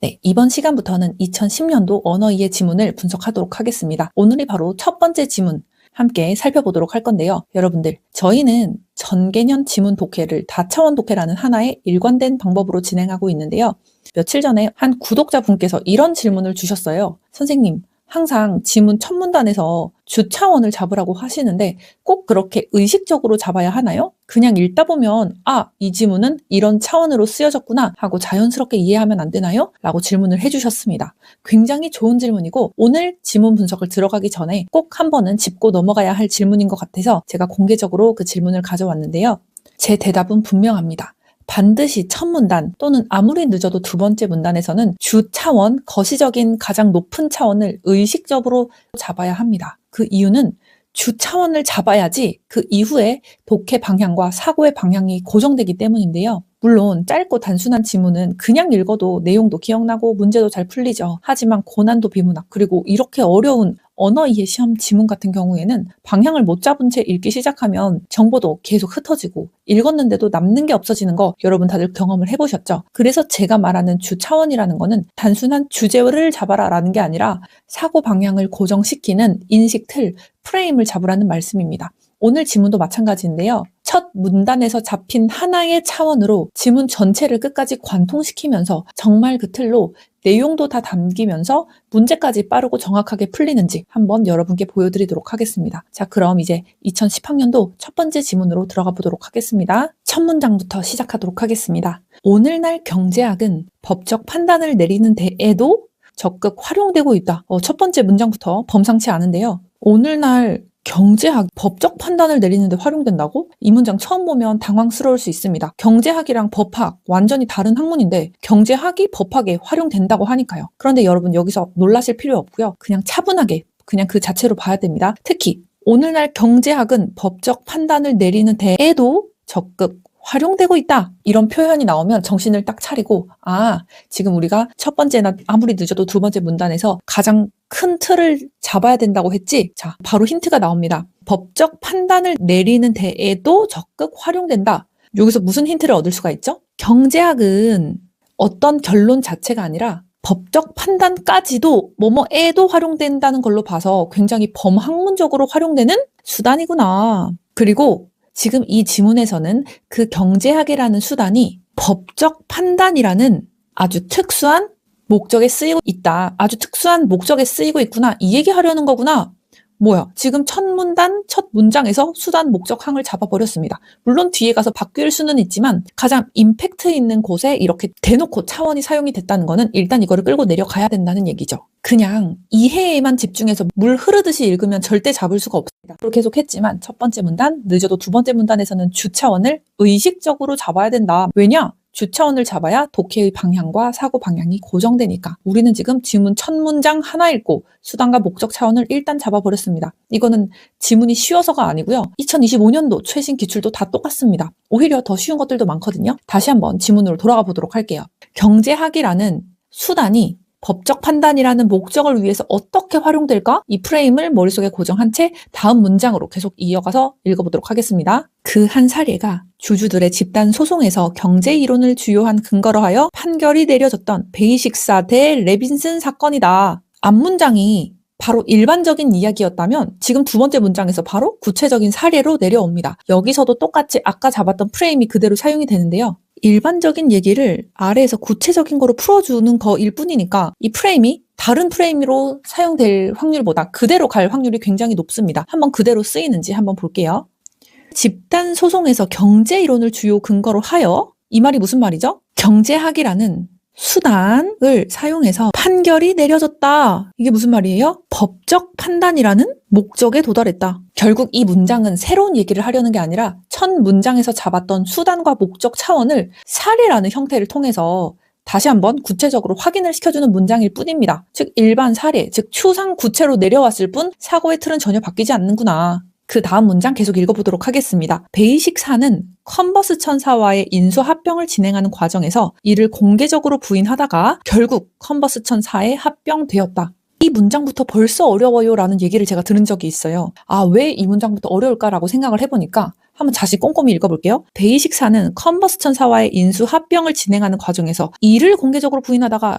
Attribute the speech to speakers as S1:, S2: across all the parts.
S1: 네, 이번 시간부터는 2010년도 언어이해 지문을 분석하도록 하겠습니다. 오늘이 바로 첫 번째 지문 함께 살펴보도록 할 건데요. 여러분들, 저희는 전개년 지문 독해를 다차원 독해라는 하나의 일관된 방법으로 진행하고 있는데요. 며칠 전에 한 구독자분께서 이런 질문을 주셨어요. 선생님, 항상 지문 첫 문단에서 주차원을 잡으라고 하시는데 꼭 그렇게 의식적으로 잡아야 하나요? 그냥 읽다 보면 이 지문은 이런 차원으로 쓰여졌구나 하고 자연스럽게 이해하면 안 되나요? 라고 질문을 해주셨습니다. 굉장히 좋은 질문이고 오늘 지문 분석을 들어가기 전에 꼭 한 번은 짚고 넘어가야 할 질문인 것 같아서 제가 공개적으로 그 질문을 가져왔는데요. 제 대답은 분명합니다. 반드시 첫 문단 또는 아무리 늦어도 두 번째 문단에서는 주 차원, 거시적인 가장 높은 차원을 의식적으로 잡아야 합니다. 그 이유는 주 차원을 잡아야지 그 이후에 독해 방향과 사고의 방향이 고정되기 때문인데요. 물론 짧고 단순한 지문은 그냥 읽어도 내용도 기억나고 문제도 잘 풀리죠. 하지만 고난도 비문학 그리고 이렇게 어려운 언어이해 시험 지문 같은 경우에는 방향을 못 잡은 채 읽기 시작하면 정보도 계속 흩어지고 읽었는데도 남는 게 없어지는 거 여러분 다들 경험을 해보셨죠? 그래서 제가 말하는 주 차원이라는 거는 단순한 주제를 잡아라 라는 게 아니라 사고 방향을 고정시키는 인식 틀, 프레임을 잡으라는 말씀입니다. 오늘 지문도 마찬가지인데요. 첫 문단에서 잡힌 하나의 차원으로 지문 전체를 끝까지 관통시키면서 정말 그 틀로 내용도 다 담기면서 문제까지 빠르고 정확하게 풀리는지 한번 여러분께 보여드리도록 하겠습니다. 자, 그럼 이제 2010학년도 첫 번째 지문으로 들어가 보도록 하겠습니다. 첫 문장부터 시작하도록 하겠습니다. 오늘날 경제학은 법적 판단을 내리는 데에도 적극 활용되고 있다. 첫 번째 문장부터 범상치 않은데요. 오늘날 경제학, 법적 판단을 내리는데 활용된다고? 이 문장 처음 보면 당황스러울 수 있습니다. 경제학이랑 법학, 완전히 다른 학문인데 경제학이 법학에 활용된다고 하니까요. 그런데 여러분 여기서 놀라실 필요 없고요. 그냥 차분하게, 그냥 그 자체로 봐야 됩니다. 특히 오늘날 경제학은 법적 판단을 내리는 데에도 적극 활용되고 있다. 이런 표현이 나오면 정신을 딱 차리고 지금 우리가 첫 번째나 아무리 늦어도 두 번째 문단에서 가장 큰 틀을 잡아야 된다고 했지? 자, 바로 힌트가 나옵니다. 법적 판단을 내리는 데에도 적극 활용된다. 여기서 무슨 힌트를 얻을 수가 있죠? 경제학은 어떤 결론 자체가 아니라 법적 판단까지도 뭐뭐에도 활용된다는 걸로 봐서 굉장히 범학문적으로 활용되는 수단이구나. 그리고 지금 이 지문에서는 그 경제학이라는 수단이 법적 판단이라는 아주 특수한 목적에 쓰이고 있다. 아주 특수한 목적에 쓰이고 있구나. 이 얘기하려는 거구나. 뭐야? 지금 첫 문단, 첫 문장에서 수단, 목적항을 잡아버렸습니다. 물론 뒤에 가서 바뀔 수는 있지만 가장 임팩트 있는 곳에 이렇게 대놓고 차원이 사용이 됐다는 거는 일단 이거를 끌고 내려가야 된다는 얘기죠. 그냥 이해에만 집중해서 물 흐르듯이 읽으면 절대 잡을 수가 없습니다. 그렇게 계속 했지만 첫 번째 문단, 늦어도 두 번째 문단에서는 주차원을 의식적으로 잡아야 된다. 왜냐? 주차원을 잡아야 독해의 방향과 사고 방향이 고정되니까. 우리는 지금 지문 첫 문장 하나 읽고 수단과 목적 차원을 일단 잡아버렸습니다. 이거는 지문이 쉬워서가 아니고요. 2025년도 최신 기출도 다 똑같습니다. 오히려 더 쉬운 것들도 많거든요. 다시 한번 지문으로 돌아가 보도록 할게요. 경제학이라는 수단이 법적 판단이라는 목적을 위해서 어떻게 활용될까? 이 프레임을 머릿속에 고정한 채 다음 문장으로 계속 이어가서 읽어보도록 하겠습니다. 그 한 사례가 주주들의 집단 소송에서 경제 이론을 주요한 근거로 하여 판결이 내려졌던 베이식사 대 레빈슨 사건이다. 앞문장이 바로 일반적인 이야기였다면 지금 두 번째 문장에서 바로 구체적인 사례로 내려옵니다. 여기서도 똑같이 아까 잡았던 프레임이 그대로 사용이 되는데요. 일반적인 얘기를 아래에서 구체적인 거로 풀어주는 거일 뿐이니까 이 프레임이 다른 프레임으로 사용될 확률보다 그대로 갈 확률이 굉장히 높습니다. 한번 그대로 쓰이는지 한번 볼게요. 집단 소송에서 경제 이론을 주요 근거로 하여, 이 말이 무슨 말이죠? 경제학이라는 수단을 사용해서 판결이 내려졌다. 이게 무슨 말이에요? 법적 판단이라는 목적에 도달했다. 결국 이 문장은 새로운 얘기를 하려는 게 아니라 첫 문장에서 잡았던 수단과 목적 차원을 사례라는 형태를 통해서 다시 한번 구체적으로 확인을 시켜주는 문장일 뿐입니다. 즉 일반 사례, 즉 추상 구체로 내려왔을 뿐 사고의 틀은 전혀 바뀌지 않는구나. 그 다음 문장 계속 읽어보도록 하겠습니다. 베이식사는 컨버스 천사와의 인수합병을 진행하는 과정에서 이를 공개적으로 부인하다가 결국 컨버스 천사에 합병되었다. 이 문장부터 벌써 어려워요 라는 얘기를 제가 들은 적이 있어요. 아, 왜 이 문장부터 어려울까라고 생각을 해보니까 한번 다시 꼼꼼히 읽어볼게요. 베이식사는 컨버스천사와의 인수 합병을 진행하는 과정에서 이를 공개적으로 부인하다가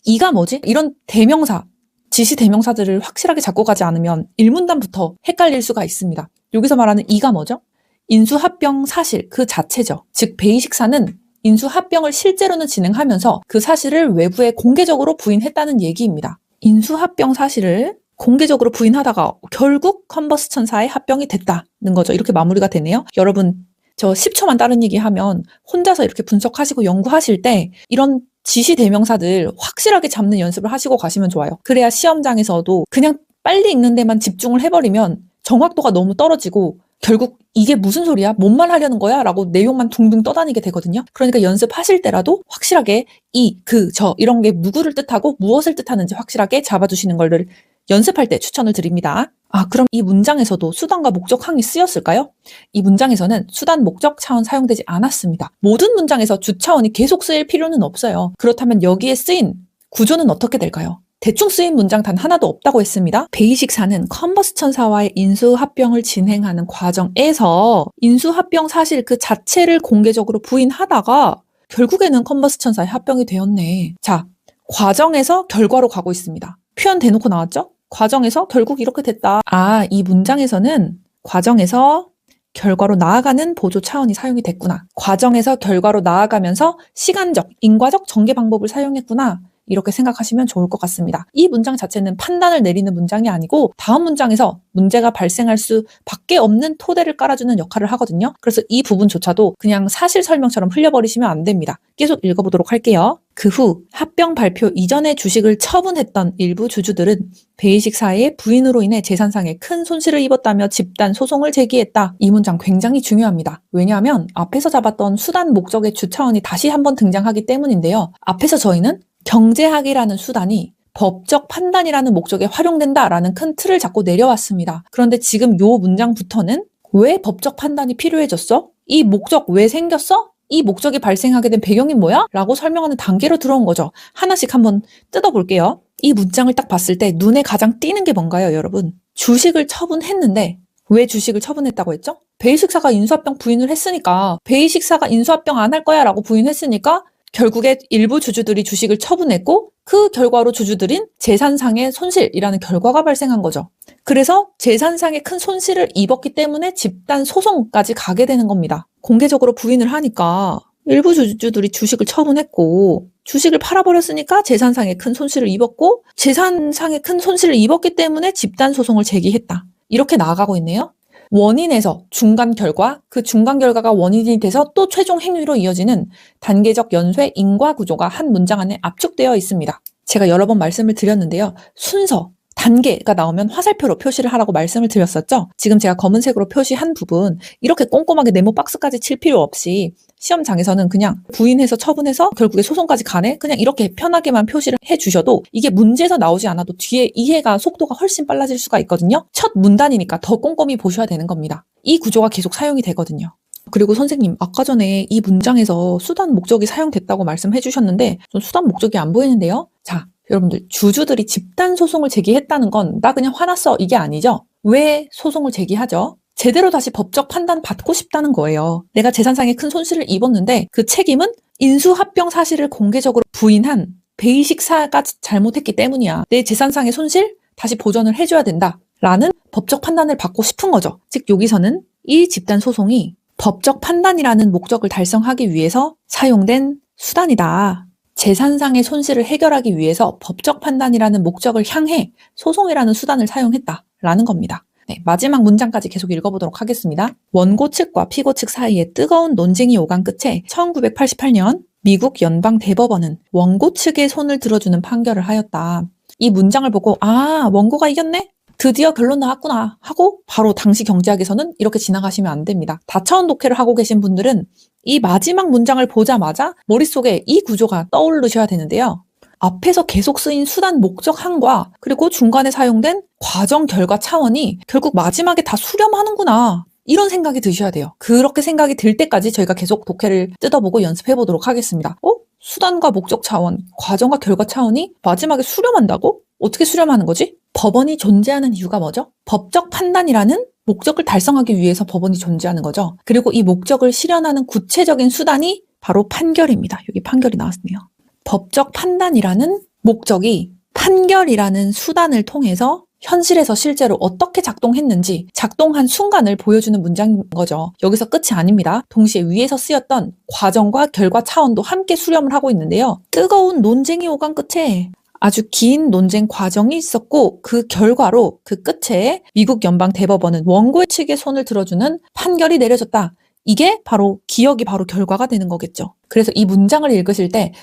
S1: 이가 뭐지? 이런 대명사, 지시 대명사들을 확실하게 잡고 가지 않으면 일문단부터 헷갈릴 수가 있습니다. 여기서 말하는 이가 뭐죠? 인수합병 사실 그 자체죠. 즉 베이식사는 인수합병을 실제로는 진행하면서 그 사실을 외부에 공개적으로 부인했다는 얘기입니다. 인수합병 사실을 공개적으로 부인하다가 결국 컨버스천사의 합병이 됐다는 거죠. 이렇게 마무리가 되네요. 여러분, 저 10초만 다른 얘기하면 혼자서 이렇게 분석하시고 연구하실 때 이런 지시 대명사들 확실하게 잡는 연습을 하시고 가시면 좋아요. 그래야 시험장에서도 그냥 빨리 읽는 데만 집중을 해버리면 정확도가 너무 떨어지고 결국 이게 무슨 소리야? 뭔 말 하려는 거야? 라고 내용만 둥둥 떠다니게 되거든요. 그러니까 연습하실 때라도 확실하게 이, 그, 저 이런 게 누구를 뜻하고 무엇을 뜻하는지 확실하게 잡아주시는 걸 연습할 때 추천을 드립니다. 아, 그럼 이 문장에서도 수단과 목적항이 쓰였을까요? 이 문장에서는 수단, 목적, 차원 사용되지 않았습니다. 모든 문장에서 주차원이 계속 쓰일 필요는 없어요. 그렇다면 여기에 쓰인 구조는 어떻게 될까요? 대충 쓰인 문장 단 하나도 없다고 했습니다. 베이식사는 컨버스천사와의 인수합병을 진행하는 과정에서 인수합병 사실 그 자체를 공개적으로 부인하다가 결국에는 컨버스천사의 합병이 되었네. 자, 과정에서 결과로 가고 있습니다. 표현 대놓고 나왔죠? 과정에서 결국 이렇게 됐다. 아, 이 문장에서는 과정에서 결과로 나아가는 보조 차원이 사용이 됐구나. 과정에서 결과로 나아가면서 시간적, 인과적 전개 방법을 사용했구나. 이렇게 생각하시면 좋을 것 같습니다. 이 문장 자체는 판단을 내리는 문장이 아니고 다음 문장에서 문제가 발생할 수밖에 없는 토대를 깔아주는 역할을 하거든요. 그래서 이 부분조차도 그냥 사실 설명처럼 흘려버리시면 안 됩니다. 계속 읽어보도록 할게요. 그 후 합병 발표 이전에 주식을 처분했던 일부 주주들은 베이식사의 부인으로 인해 재산상에 큰 손실을 입었다며 집단 소송을 제기했다. 이 문장 굉장히 중요합니다. 왜냐하면 앞에서 잡았던 수단 목적의 주차원이 다시 한번 등장하기 때문인데요. 앞에서 저희는 경제학이라는 수단이 법적 판단이라는 목적에 활용된다라는 큰 틀을 잡고 내려왔습니다. 그런데 지금 요 문장부터는 왜 법적 판단이 필요해졌어? 이 목적 왜 생겼어? 이 목적이 발생하게 된 배경이 뭐야? 라고 설명하는 단계로 들어온 거죠. 하나씩 한번 뜯어볼게요. 이 문장을 딱 봤을 때 눈에 가장 띄는 게 뭔가요, 여러분? 주식을 처분했는데 왜 주식을 처분했다고 했죠? 베이식사가 인수합병 부인을 했으니까 베이식사가 인수합병 안 할 거야 라고 부인했으니까 결국에 일부 주주들이 주식을 처분했고 그 결과로 주주들인 재산상의 손실이라는 결과가 발생한 거죠. 그래서 재산상의 큰 손실을 입었기 때문에 집단 소송까지 가게 되는 겁니다. 공개적으로 부인을 하니까 일부 주주들이 주식을 처분했고 주식을 팔아버렸으니까 재산상의 큰 손실을 입었고 재산상의 큰 손실을 입었기 때문에 집단 소송을 제기했다. 이렇게 나아가고 있네요. 원인에서 중간 결과, 그 중간 결과가 원인이 돼서 또 최종 행위로 이어지는 단계적 연쇄 인과 구조가 한 문장 안에 압축되어 있습니다. 제가 여러 번 말씀을 드렸는데요. 순서, 단계가 나오면 화살표로 표시를 하라고 말씀을 드렸었죠. 지금 제가 검은색으로 표시한 부분 이렇게 꼼꼼하게 네모 박스까지 칠 필요 없이 시험장에서는 그냥 부인해서 처분해서 결국에 소송까지 가네? 그냥 이렇게 편하게만 표시를 해주셔도 이게 문제에서 나오지 않아도 뒤에 이해가 속도가 훨씬 빨라질 수가 있거든요. 첫 문단이니까 더 꼼꼼히 보셔야 되는 겁니다. 이 구조가 계속 사용이 되거든요. 그리고 선생님, 아까 전에 이 문장에서 수단 목적이 사용됐다고 말씀해 주셨는데 전 수단 목적이 안 보이는데요? 자, 여러분들 주주들이 집단 소송을 제기했다는 건 나 그냥 화났어 이게 아니죠? 왜 소송을 제기하죠? 제대로 다시 법적 판단 받고 싶다는 거예요. 내가 재산상에 큰 손실을 입었는데 그 책임은 인수합병 사실을 공개적으로 부인한 베이식사가 잘못했기 때문이야. 내 재산상의 손실 다시 보전을 해줘야 된다. 라는 법적 판단을 받고 싶은 거죠. 즉 여기서는 이 집단 소송이 법적 판단이라는 목적을 달성하기 위해서 사용된 수단이다. 재산상의 손실을 해결하기 위해서 법적 판단이라는 목적을 향해 소송이라는 수단을 사용했다라는 겁니다. 네, 마지막 문장까지 계속 읽어보도록 하겠습니다. 원고 측과 피고 측 사이에 뜨거운 논쟁이 오간 끝에 1988년 미국 연방대법원은 원고 측의 손을 들어주는 판결을 하였다. 이 문장을 보고 아, 원고가 이겼네? 드디어 결론 나왔구나 하고 바로 당시 경제학에서는 이렇게 지나가시면 안 됩니다. 다차원 독해를 하고 계신 분들은 이 마지막 문장을 보자마자 머릿속에 이 구조가 떠오르셔야 되는데요. 앞에서 계속 쓰인 수단 목적항과 그리고 중간에 사용된 과정 결과 차원이 결국 마지막에 다 수렴하는구나. 이런 생각이 드셔야 돼요. 그렇게 생각이 들 때까지 저희가 계속 독해를 뜯어보고 연습해 보도록 하겠습니다. 수단과 목적 차원, 과정과 결과 차원이 마지막에 수렴한다고? 어떻게 수렴하는 거지? 법원이 존재하는 이유가 뭐죠? 법적 판단이라는 목적을 달성하기 위해서 법원이 존재하는 거죠. 그리고 이 목적을 실현하는 구체적인 수단이 바로 판결입니다. 여기 판결이 나왔네요. 법적 판단이라는 목적이 판결이라는 수단을 통해서 현실에서 실제로 어떻게 작동했는지 작동한 순간을 보여주는 문장인 거죠. 여기서 끝이 아닙니다. 동시에 위에서 쓰였던 과정과 결과 차원도 함께 수렴을 하고 있는데요. 뜨거운 논쟁이 오간 끝에 아주 긴 논쟁 과정이 있었고 그 결과로 그 끝에 미국 연방 대법원은 원고 측의 손을 들어주는 판결이 내려졌다. 이게 바로 기억이 바로 결과가 되는 거겠죠. 그래서 이 문장을 읽으실 때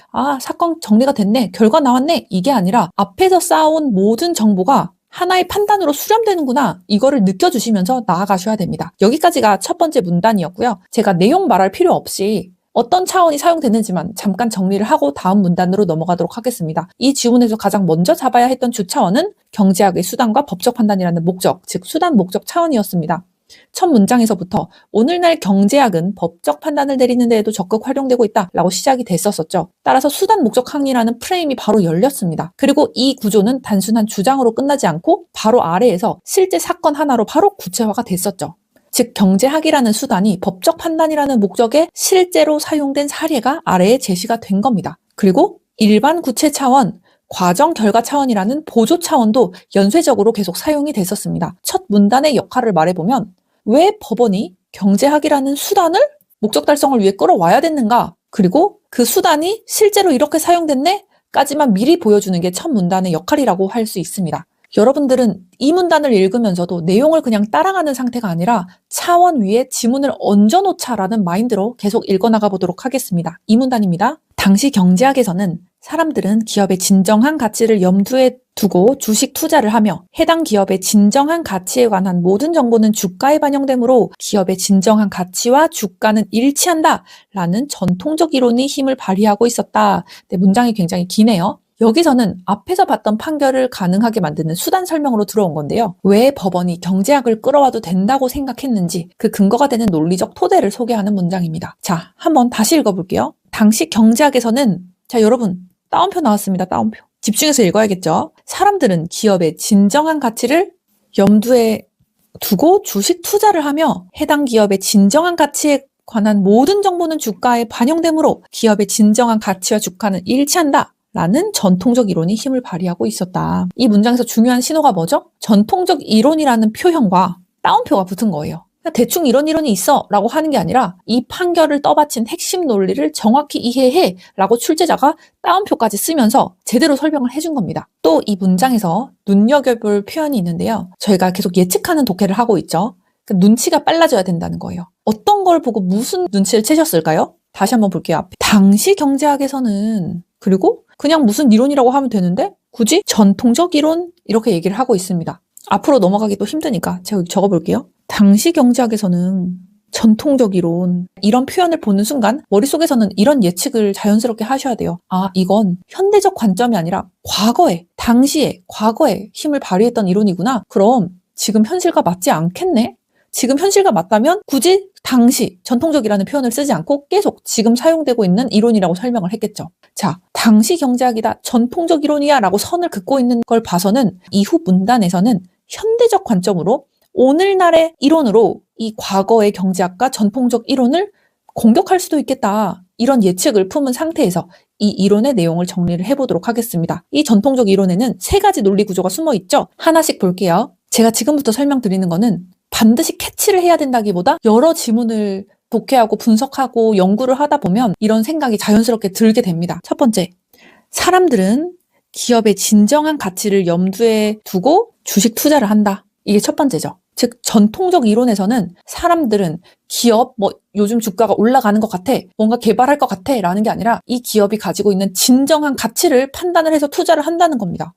S1: 사건 정리가 됐네, 결과 나왔네, 이게 아니라 앞에서 쌓아온 모든 정보가 하나의 판단으로 수렴되는구나, 이거를 느껴주시면서 나아가셔야 됩니다. 여기까지가 첫 번째 문단이었고요. 제가 내용 말할 필요 없이 어떤 차원이 사용되는지만 잠깐 정리를 하고 다음 문단으로 넘어가도록 하겠습니다. 이 지문에서 가장 먼저 잡아야 했던 주차원은 경제학의 수단과 법적 판단이라는 목적, 즉 수단 목적 차원이었습니다. 첫 문장에서부터 오늘날 경제학은 법적 판단을 내리는 데에도 적극 활용되고 있다라고 시작이 됐었죠. 따라서 수단 목적 항이라는 프레임이 바로 열렸습니다. 그리고 이 구조는 단순한 주장으로 끝나지 않고 바로 아래에서 실제 사건 하나로 바로 구체화가 됐었죠. 즉 경제학이라는 수단이 법적 판단이라는 목적에 실제로 사용된 사례가 아래에 제시가 된 겁니다. 그리고 일반 구체 차원, 과정 결과 차원이라는 보조 차원도 연쇄적으로 계속 사용이 됐었습니다. 첫 문단의 역할을 말해보면 왜 법원이 경제학이라는 수단을 목적 달성을 위해 끌어와야 됐는가? 그리고 그 수단이 실제로 이렇게 사용됐네? 까지만 미리 보여주는 게 첫 문단의 역할이라고 할 수 있습니다. 여러분들은 이 문단을 읽으면서도 내용을 그냥 따라가는 상태가 아니라 차원 위에 지문을 얹어놓자라는 마인드로 계속 읽어나가 보도록 하겠습니다. 이 문단입니다. 당시 경제학에서는 사람들은 기업의 진정한 가치를 염두에 두고 주식 투자를 하며 해당 기업의 진정한 가치에 관한 모든 정보는 주가에 반영되므로 기업의 진정한 가치와 주가는 일치한다 라는 전통적 이론이 힘을 발휘하고 있었다. 네, 문장이 굉장히 기네요. 여기서는 앞에서 봤던 판결을 가능하게 만드는 수단 설명으로 들어온 건데요. 왜 법원이 경제학을 끌어와도 된다고 생각했는지 그 근거가 되는 논리적 토대를 소개하는 문장입니다. 자, 한번 다시 읽어볼게요. 당시 경제학에서는, 자 여러분, 따옴표 나왔습니다. 따옴표. 집중해서 읽어야겠죠. 사람들은 기업의 진정한 가치를 염두에 두고 주식 투자를 하며 해당 기업의 진정한 가치에 관한 모든 정보는 주가에 반영되므로 기업의 진정한 가치와 주가는 일치한다 라는 전통적 이론이 힘을 발휘하고 있었다. 이 문장에서 중요한 신호가 뭐죠? 전통적 이론이라는 표현과 따옴표가 붙은 거예요. 대충 이런 이론이 있어 라고 하는 게 아니라 이 판결을 떠받친 핵심 논리를 정확히 이해해 라고 출제자가 따옴표까지 쓰면서 제대로 설명을 해준 겁니다. 또 이 문장에서 눈여겨볼 표현이 있는데요. 저희가 계속 예측하는 독해를 하고 있죠. 눈치가 빨라져야 된다는 거예요. 어떤 걸 보고 무슨 눈치를 채셨을까요? 다시 한번 볼게요. 앞에. 당시 경제학에서는, 그리고 그냥 무슨 이론이라고 하면 되는데 굳이 전통적 이론 이렇게 얘기를 하고 있습니다. 앞으로 넘어가기도 힘드니까 제가 적어볼게요. 당시 경제학에서는 전통적 이론, 이런 표현을 보는 순간 머릿속에서는 이런 예측을 자연스럽게 하셔야 돼요. 이건 현대적 관점이 아니라 당시에 과거에 힘을 발휘했던 이론이구나. 그럼 지금 현실과 맞지 않겠네? 지금 현실과 맞다면 굳이 당시, 전통적이라는 표현을 쓰지 않고 계속 지금 사용되고 있는 이론이라고 설명을 했겠죠. 자, 당시 경제학이다, 전통적 이론이야 라고 선을 긋고 있는 걸 봐서는 이후 문단에서는 현대적 관점으로 오늘날의 이론으로 이 과거의 경제학과 전통적 이론을 공격할 수도 있겠다. 이런 예측을 품은 상태에서 이 이론의 내용을 정리를 해보도록 하겠습니다. 이 전통적 이론에는 3가지 논리 구조가 숨어 있죠. 하나씩 볼게요. 제가 지금부터 설명드리는 거는 반드시 캐치를 해야 된다기보다 여러 지문을 독해하고 분석하고 연구를 하다 보면 이런 생각이 자연스럽게 들게 됩니다. 첫 번째, 사람들은 기업의 진정한 가치를 염두에 두고 주식 투자를 한다. 이게 첫 번째죠. 즉 전통적 이론에서는 사람들은 기업, 요즘 주가가 올라가는 것 같아, 뭔가 개발할 것 같아 라는 게 아니라 이 기업이 가지고 있는 진정한 가치를 판단을 해서 투자를 한다는 겁니다.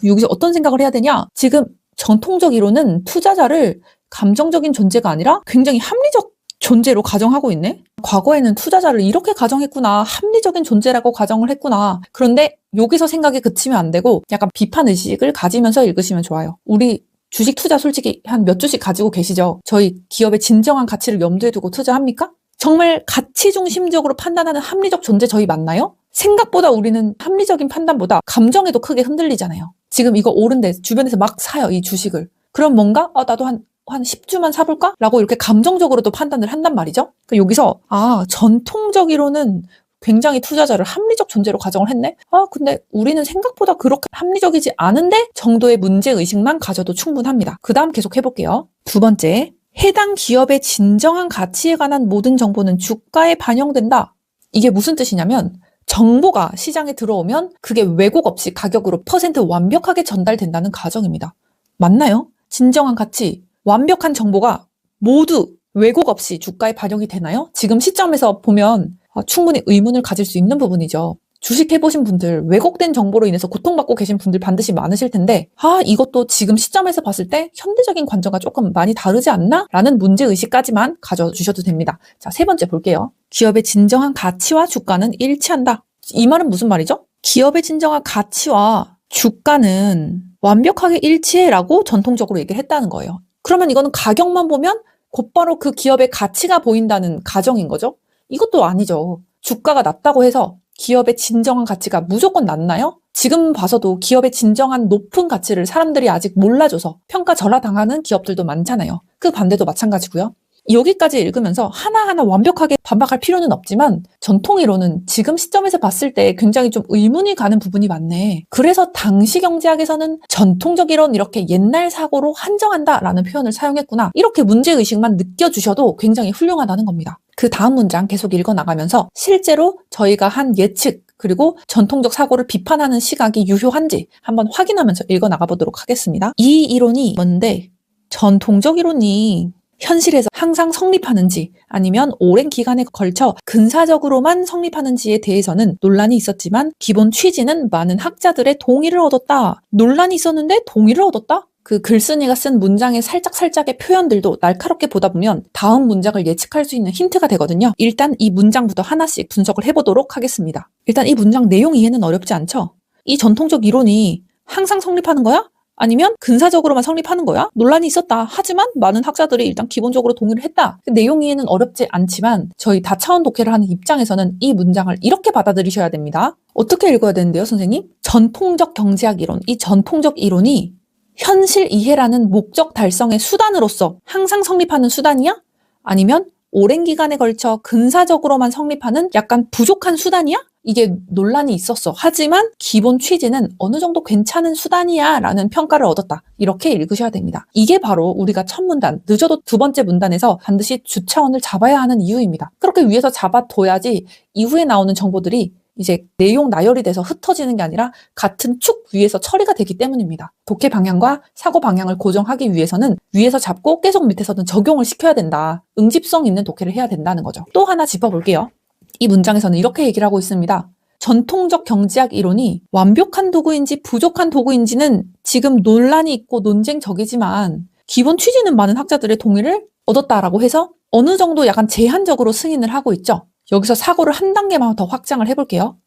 S1: 여기서 어떤 생각을 해야 되냐? 지금 전통적 이론은 투자자를 감정적인 존재가 아니라 굉장히 합리적 존재로 가정하고 있네? 과거에는 투자자를 이렇게 가정했구나, 합리적인 존재라고 가정을 했구나. 그런데 여기서 생각이 그치면 안 되고 약간 비판의식을 가지면서 읽으시면 좋아요. 우리 주식 투자 솔직히 한 몇 주씩 가지고 계시죠? 저희 기업의 진정한 가치를 염두에 두고 투자합니까? 정말 가치 중심적으로 판단하는 합리적 존재 저희 맞나요? 생각보다 우리는 합리적인 판단보다 감정에도 크게 흔들리잖아요. 지금 이거 오른데 주변에서 막 사요, 이 주식을. 그럼 뭔가 나도 한 10주만 사볼까? 라고 이렇게 감정적으로도 판단을 한단 말이죠. 그러니까 여기서 전통적으로는 굉장히 투자자를 합리적 존재로 가정을 했네? 근데 우리는 생각보다 그렇게 합리적이지 않은데 정도의 문제의식만 가져도 충분합니다. 그 다음 계속 해볼게요. 두 번째, 해당 기업의 진정한 가치에 관한 모든 정보는 주가에 반영된다. 이게 무슨 뜻이냐면 정보가 시장에 들어오면 그게 왜곡 없이 가격으로 퍼센트 완벽하게 전달된다는 가정입니다. 맞나요? 진정한 가치, 완벽한 정보가 모두 왜곡 없이 주가에 반영이 되나요? 지금 시점에서 보면 충분히 의문을 가질 수 있는 부분이죠. 주식 해보신 분들, 왜곡된 정보로 인해서 고통받고 계신 분들 반드시 많으실 텐데 이것도 지금 시점에서 봤을 때 현대적인 관점과 조금 많이 다르지 않나? 라는 문제의식까지만 가져주셔도 됩니다. 자, 세 번째 볼게요. 기업의 진정한 가치와 주가는 일치한다. 이 말은 무슨 말이죠? 기업의 진정한 가치와 주가는 완벽하게 일치해라고 전통적으로 얘기를 했다는 거예요. 그러면 이거는 가격만 보면 곧바로 그 기업의 가치가 보인다는 가정인 거죠? 이것도 아니죠. 주가가 낮다고 해서 기업의 진정한 가치가 무조건 낮나요? 지금 봐서도 기업의 진정한 높은 가치를 사람들이 아직 몰라줘서 평가절하당하는 기업들도 많잖아요. 그 반대도 마찬가지고요. 여기까지 읽으면서 하나하나 완벽하게 반박할 필요는 없지만 전통이론은 지금 시점에서 봤을 때 굉장히 좀 의문이 가는 부분이 많네. 그래서 당시 경제학에서는 전통적 이론 이렇게 옛날 사고로 한정한다라는 표현을 사용했구나. 이렇게 문제의식만 느껴주셔도 굉장히 훌륭하다는 겁니다. 그 다음 문장 계속 읽어나가면서 실제로 저희가 한 예측 그리고 전통적 사고를 비판하는 시각이 유효한지 한번 확인하면서 읽어나가 보도록 하겠습니다. 이 이론이 뭔데 전통적 이론이 현실에서 항상 성립하는지 아니면 오랜 기간에 걸쳐 근사적으로만 성립하는지에 대해서는 논란이 있었지만 기본 취지는 많은 학자들의 동의를 얻었다. 논란이 있었는데 동의를 얻었다? 그 글쓴이가 쓴 문장의 살짝살짝의 표현들도 날카롭게 보다 보면 다음 문장을 예측할 수 있는 힌트가 되거든요. 일단 이 문장부터 하나씩 분석을 해보도록 하겠습니다. 일단 이 문장 내용 이해는 어렵지 않죠? 이 전통적 이론이 항상 성립하는 거야? 아니면 근사적으로만 성립하는 거야? 논란이 있었다. 하지만 많은 학자들이 일단 기본적으로 동의를 했다. 내용 이해는 어렵지 않지만 저희 다차원 독해를 하는 입장에서는 이 문장을 이렇게 받아들이셔야 됩니다. 어떻게 읽어야 되는데요, 선생님? 전통적 경제학 이론, 이 전통적 이론이 현실 이해라는 목적 달성의 수단으로서 항상 성립하는 수단이야? 아니면 오랜 기간에 걸쳐 근사적으로만 성립하는 약간 부족한 수단이야? 이게 논란이 있었어. 하지만 기본 취지는 어느 정도 괜찮은 수단이야 라는 평가를 얻었다. 이렇게 읽으셔야 됩니다. 이게 바로 우리가 첫 문단, 늦어도 두 번째 문단에서 반드시 주차원을 잡아야 하는 이유입니다. 그렇게 위에서 잡아둬야지 이후에 나오는 정보들이 이제 내용 나열이 돼서 흩어지는 게 아니라 같은 축 위에서 처리가 되기 때문입니다. 독해 방향과 사고 방향을 고정하기 위해서는 위에서 잡고 계속 밑에서는 적용을 시켜야 된다. 응집성 있는 독해를 해야 된다는 거죠. 또 하나 짚어볼게요. 이 문장에서는 이렇게 얘기를 하고 있습니다. 전통적 경제학 이론이 완벽한 도구인지 부족한 도구인지는 지금 논란이 있고 논쟁적이지만 기본 취지는 많은 학자들의 동의를 얻었다라고 해서 어느 정도 약간 제한적으로 승인을 하고 있죠. 여기서 사고를 한 단계만 더 확장을 해볼게요.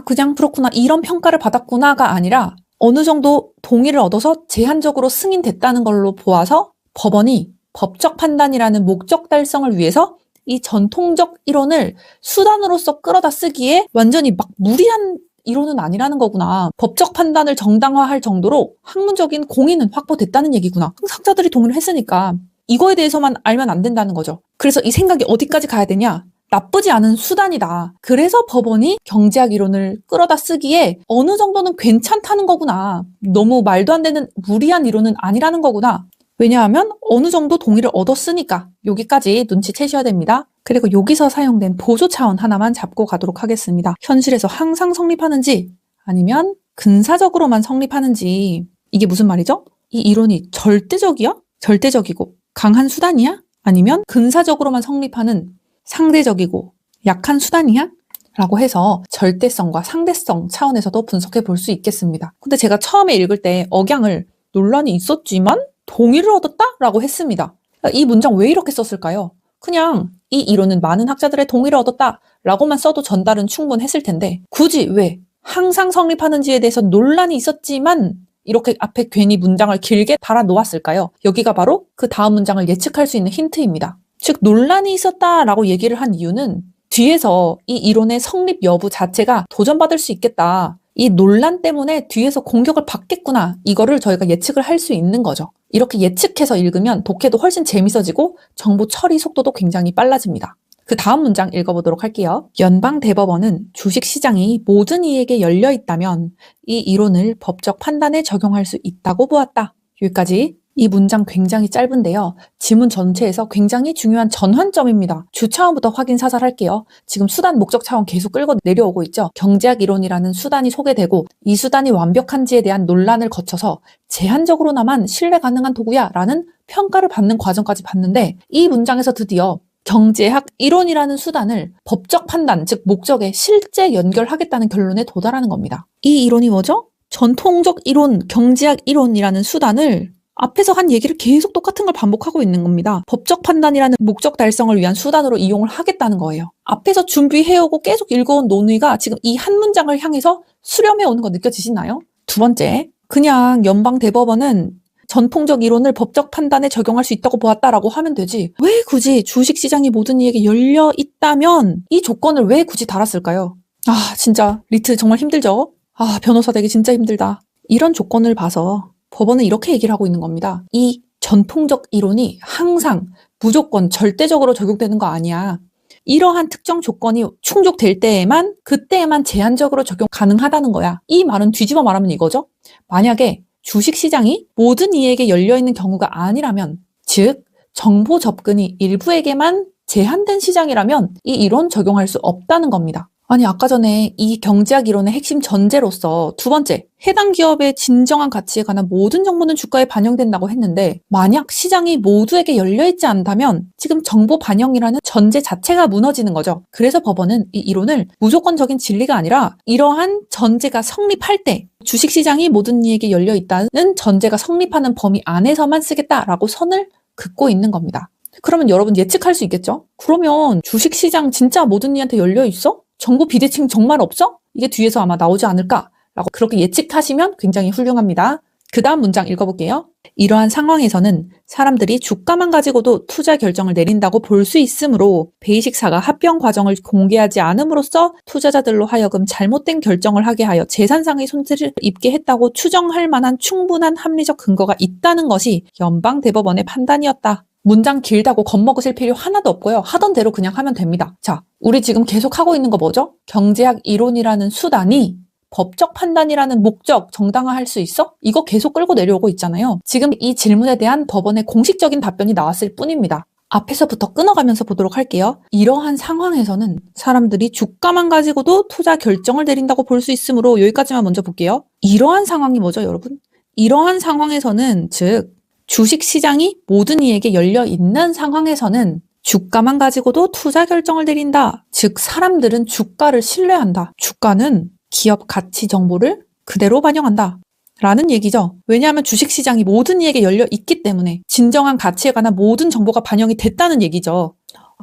S1: 그냥 그렇구나. 이런 평가를 받았구나가 아니라 어느 정도 동의를 얻어서 제한적으로 승인됐다는 걸로 보아서 법원이 법적 판단이라는 목적 달성을 위해서 이 전통적 이론을 수단으로서 끌어다 쓰기에 완전히 막 무리한 이론은 아니라는 거구나. 법적 판단을 정당화할 정도로 학문적인 공의는 확보됐다는 얘기구나. 학자들이 동의를 했으니까 이거에 대해서만 알면 안 된다는 거죠. 그래서 이 생각이 어디까지 가야 되냐? 나쁘지 않은 수단이다. 그래서 법원이 경제학 이론을 끌어다 쓰기에 어느 정도는 괜찮다는 거구나. 너무 말도 안 되는 무리한 이론은 아니라는 거구나. 왜냐하면 어느 정도 동의를 얻었으니까 여기까지 눈치채셔야 됩니다. 그리고 여기서 사용된 보조 차원 하나만 잡고 가도록 하겠습니다. 현실에서 항상 성립하는지 아니면 근사적으로만 성립하는지 이게 무슨 말이죠? 이 이론이 절대적이야? 절대적이고 강한 수단이야? 아니면 근사적으로만 성립하는 상대적이고 약한 수단이야? 라고 해서 절대성과 상대성 차원에서도 분석해 볼 수 있겠습니다. 근데 제가 처음에 읽을 때 억양을 논란이 있었지만 동의를 얻었다? 라고 했습니다. 이 문장 왜 이렇게 썼을까요? 그냥 이 이론은 많은 학자들의 동의를 얻었다 라고만 써도 전달은 충분했을 텐데 굳이 왜 항상 성립하는지에 대해서 논란이 있었지만 이렇게 앞에 괜히 문장을 길게 달아 놓았을까요? 여기가 바로 그 다음 문장을 예측할 수 있는 힌트입니다. 즉 논란이 있었다라고 얘기를 한 이유는 뒤에서 이 이론의 성립 여부 자체가 도전받을 수 있겠다. 이 논란 때문에 뒤에서 공격을 받겠구나. 이거를 저희가 예측을 할 수 있는 거죠. 이렇게 예측해서 읽으면 독해도 훨씬 재밌어지고 정보 처리 속도도 굉장히 빨라집니다. 그 다음 문장 읽어보도록 할게요. 연방대법원은 주식시장이 모든 이에게 열려 있다면 이 이론을 법적 판단에 적용할 수 있다고 보았다. 여기까지. 이 문장 굉장히 짧은데요. 지문 전체에서 굉장히 중요한 전환점입니다. 주차원부터 확인 사살할게요. 지금 수단, 목적, 차원 계속 끌고 내려오고 있죠. 경제학 이론이라는 수단이 소개되고 이 수단이 완벽한지에 대한 논란을 거쳐서 제한적으로나만 신뢰 가능한 도구야 라는 평가를 받는 과정까지 봤는데 이 문장에서 드디어 경제학 이론이라는 수단을 법적 판단, 즉 목적에 실제 연결하겠다는 결론에 도달하는 겁니다. 이 이론이 뭐죠? 전통적 이론, 경제학 이론이라는 수단을 앞에서 한 얘기를 계속 똑같은 걸 반복하고 있는 겁니다. 법적 판단이라는 목적 달성을 위한 수단으로 이용을 하겠다는 거예요. 앞에서 준비해오고 계속 읽어온 논의가 지금 이 한 문장을 향해서 수렴해 오는 거 느껴지시나요? 두 번째, 그냥 연방대법원은 전통적 이론을 법적 판단에 적용할 수 있다고 보았다라고 하면 되지. 왜 굳이 주식시장이 모든 이에게 열려 있다면 이 조건을 왜 굳이 달았을까요? 아, 진짜 리트 정말 힘들죠? 아, 변호사 되기 진짜 힘들다. 이런 조건을 봐서 법원은 이렇게 얘기를 하고 있는 겁니다. 이 전통적 이론이 항상 무조건 절대적으로 적용되는 거 아니야. 이러한 특정 조건이 충족될 때에만 그때에만 제한적으로 적용 가능하다는 거야. 이 말은 뒤집어 말하면 이거죠. 만약에 주식시장이 모든 이에게 열려있는 경우가 아니라면, 즉 정보 접근이 일부에게만 제한된 시장이라면 이 이론 적용할 수 없다는 겁니다. 아니, 아까 전에 이 경제학 이론의 핵심 전제로서 두 번째, 해당 기업의 진정한 가치에 관한 모든 정보는 주가에 반영된다고 했는데 만약 시장이 모두에게 열려있지 않다면 지금 정보 반영이라는 전제 자체가 무너지는 거죠. 그래서 법원은 이 이론을 무조건적인 진리가 아니라 이러한 전제가 성립할 때 주식시장이 모든 이에게 열려있다는 전제가 성립하는 범위 안에서만 쓰겠다라고 선을 긋고 있는 겁니다. 그러면 여러분 예측할 수 있겠죠? 그러면 주식시장 진짜 모든 이한테 열려있어? 정보 비대칭 정말 없어? 이게 뒤에서 아마 나오지 않을까라고 그렇게 예측하시면 굉장히 훌륭합니다. 그 다음 문장 읽어볼게요. 이러한 상황에서는 사람들이 주가만 가지고도 투자 결정을 내린다고 볼 수 있으므로 베이식사가 합병 과정을 공개하지 않음으로써 투자자들로 하여금 잘못된 결정을 하게 하여 재산상의 손실을 입게 했다고 추정할 만한 충분한 합리적 근거가 있다는 것이 연방대법원의 판단이었다. 문장 길다고 겁먹으실 필요 하나도 없고요. 하던 대로 그냥 하면 됩니다. 자, 우리 지금 계속 하고 있는 거 뭐죠? 경제학 이론이라는 수단이 법적 판단이라는 목적 정당화할 수 있어? 이거 계속 끌고 내려오고 있잖아요. 지금 이 질문에 대한 법원의 공식적인 답변이 나왔을 뿐입니다. 앞에서부터 끊어가면서 보도록 할게요. 이러한 상황에서는 사람들이 주가만 가지고도 투자 결정을 내린다고 볼 수 있으므로 여기까지만 먼저 볼게요. 이러한 상황이 뭐죠, 여러분? 이러한 상황에서는 즉 주식시장이 모든 이에게 열려있는 상황에서는 주가만 가지고도 투자 결정을 내린다. 즉 사람들은 주가를 신뢰한다. 주가는 기업 가치 정보를 그대로 반영한다. 라는 얘기죠. 왜냐하면 주식시장이 모든 이에게 열려있기 때문에 진정한 가치에 관한 모든 정보가 반영이 됐다는 얘기죠.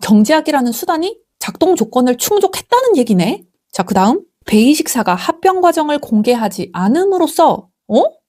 S1: 경제학이라는 수단이 작동 조건을 충족했다는 얘기네. 자, 그 다음 베이식사가 합병 과정을 공개하지 않음으로써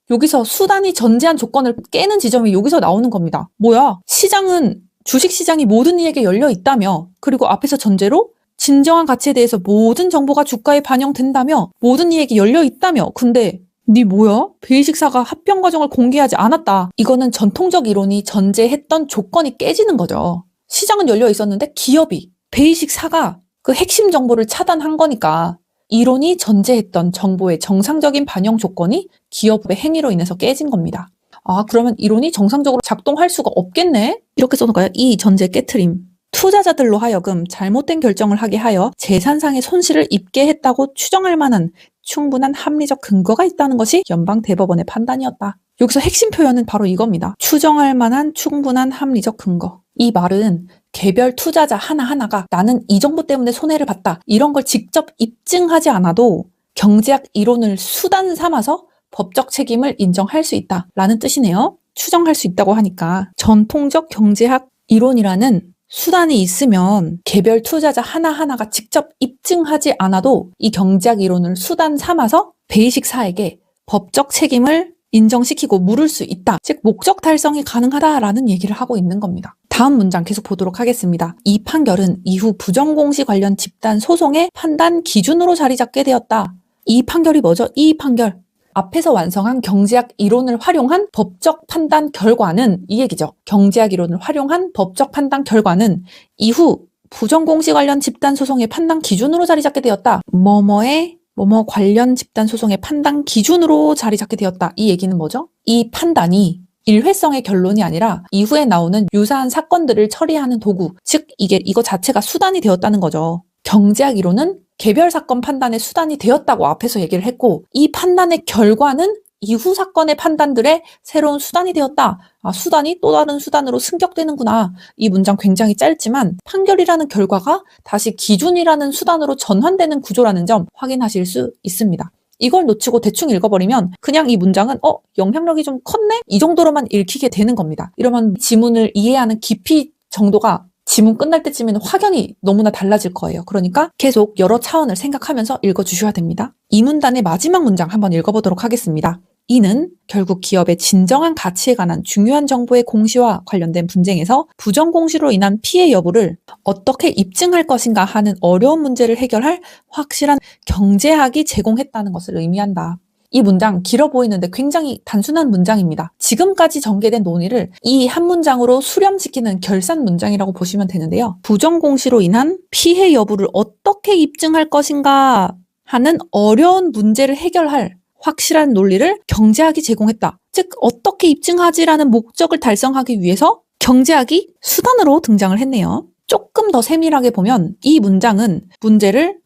S1: 여기서 수단이 전제한 조건을 깨는 지점이 여기서 나오는 겁니다. 뭐야? 시장은 주식시장이 모든 이에게 열려 있다며 그리고 앞에서 전제로 진정한 가치에 대해서 모든 정보가 주가에 반영된다며 모든 이에게 열려 있다며 근데 니 뭐야? 베이식사가 합병 과정을 공개하지 않았다. 이거는 전통적 이론이 전제했던 조건이 깨지는 거죠. 시장은 열려 있었는데 기업이 베이식사가 그 핵심 정보를 차단한 거니까 이론이 전제했던 정보의 정상적인 반영 조건이 기업의 행위로 인해서 깨진 겁니다. 아, 그러면 이론이 정상적으로 작동할 수가 없겠네? 이렇게 써놓을까요? 이 전제 깨트림. 투자자들로 하여금 잘못된 결정을 하게 하여 재산상의 손실을 입게 했다고 추정할 만한 충분한 합리적 근거가 있다는 것이 연방대법원의 판단이었다. 여기서 핵심 표현은 바로 이겁니다. 추정할 만한 충분한 합리적 근거. 이 말은 개별 투자자 하나하나가 나는 이 정보 때문에 손해를 봤다. 이런 걸 직접 입증하지 않아도 경제학 이론을 수단 삼아서 법적 책임을 인정할 수 있다라는 뜻이네요. 추정할 수 있다고 하니까 전통적 경제학 이론이라는 수단이 있으면 개별 투자자 하나하나가 직접 입증하지 않아도 이 경제학 이론을 수단 삼아서 베이식사에게 법적 책임을 인정시키고 물을 수 있다. 즉 목적 달성이 가능하다라는 얘기를 하고 있는 겁니다. 다음 문장 계속 보도록 하겠습니다. 이 판결은 이후 부정공시 관련 집단 소송의 판단 기준으로 자리 잡게 되었다. 이 판결이 뭐죠? 이 판결. 앞에서 완성한 경제학 이론을 활용한 법적 판단 결과는 이 얘기죠. 경제학 이론을 활용한 법적 판단 결과는 이후 부정공시 관련 집단 소송의 판단 기준으로 자리 잡게 되었다. 뭐뭐 관련 집단 소송의 판단 기준으로 자리 잡게 되었다. 이 얘기는 뭐죠? 이 판단이 일회성의 결론이 아니라 이후에 나오는 유사한 사건들을 처리하는 도구, 즉 이거 자체가 수단이 되었다는 거죠. 경제학 이론은 개별 사건 판단의 수단이 되었다고 앞에서 얘기를 했고, 이 판단의 결과는 이후 사건의 판단들의 새로운 수단이 되었다. 아, 수단이 또 다른 수단으로 승격되는구나. 이 문장 굉장히 짧지만 판결이라는 결과가 다시 기준이라는 수단으로 전환되는 구조라는 점 확인하실 수 있습니다. 이걸 놓치고 대충 읽어버리면 그냥 이 문장은 영향력이 좀 컸네? 이 정도로만 읽히게 되는 겁니다. 이러면 지문을 이해하는 깊이 정도가 지문 끝날 때쯤에는 확연히 너무나 달라질 거예요. 그러니까 계속 여러 차원을 생각하면서 읽어주셔야 됩니다. 이 문단의 마지막 문장 한번 읽어보도록 하겠습니다. 이는 결국 기업의 진정한 가치에 관한 중요한 정보의 공시와 관련된 분쟁에서 부정공시로 인한 피해 여부를 어떻게 입증할 것인가 하는 어려운 문제를 해결할 확실한 경제학이 제공했다는 것을 의미한다. 이 문장 길어 보이는데 굉장히 단순한 문장입니다. 지금까지 전개된 논의를 이 한 문장으로 수렴시키는 결산 문장이라고 보시면 되는데요. 부정공시로 인한 피해 여부를 어떻게 입증할 것인가 하는 어려운 문제를 해결할 확실한 논리를 경제학이 제공했다. 즉 어떻게 입증하지라는 목적을 달성하기 위해서 경제학이 수단으로 등장을 했네요. 조금 더 세밀하게 보면 이 문장은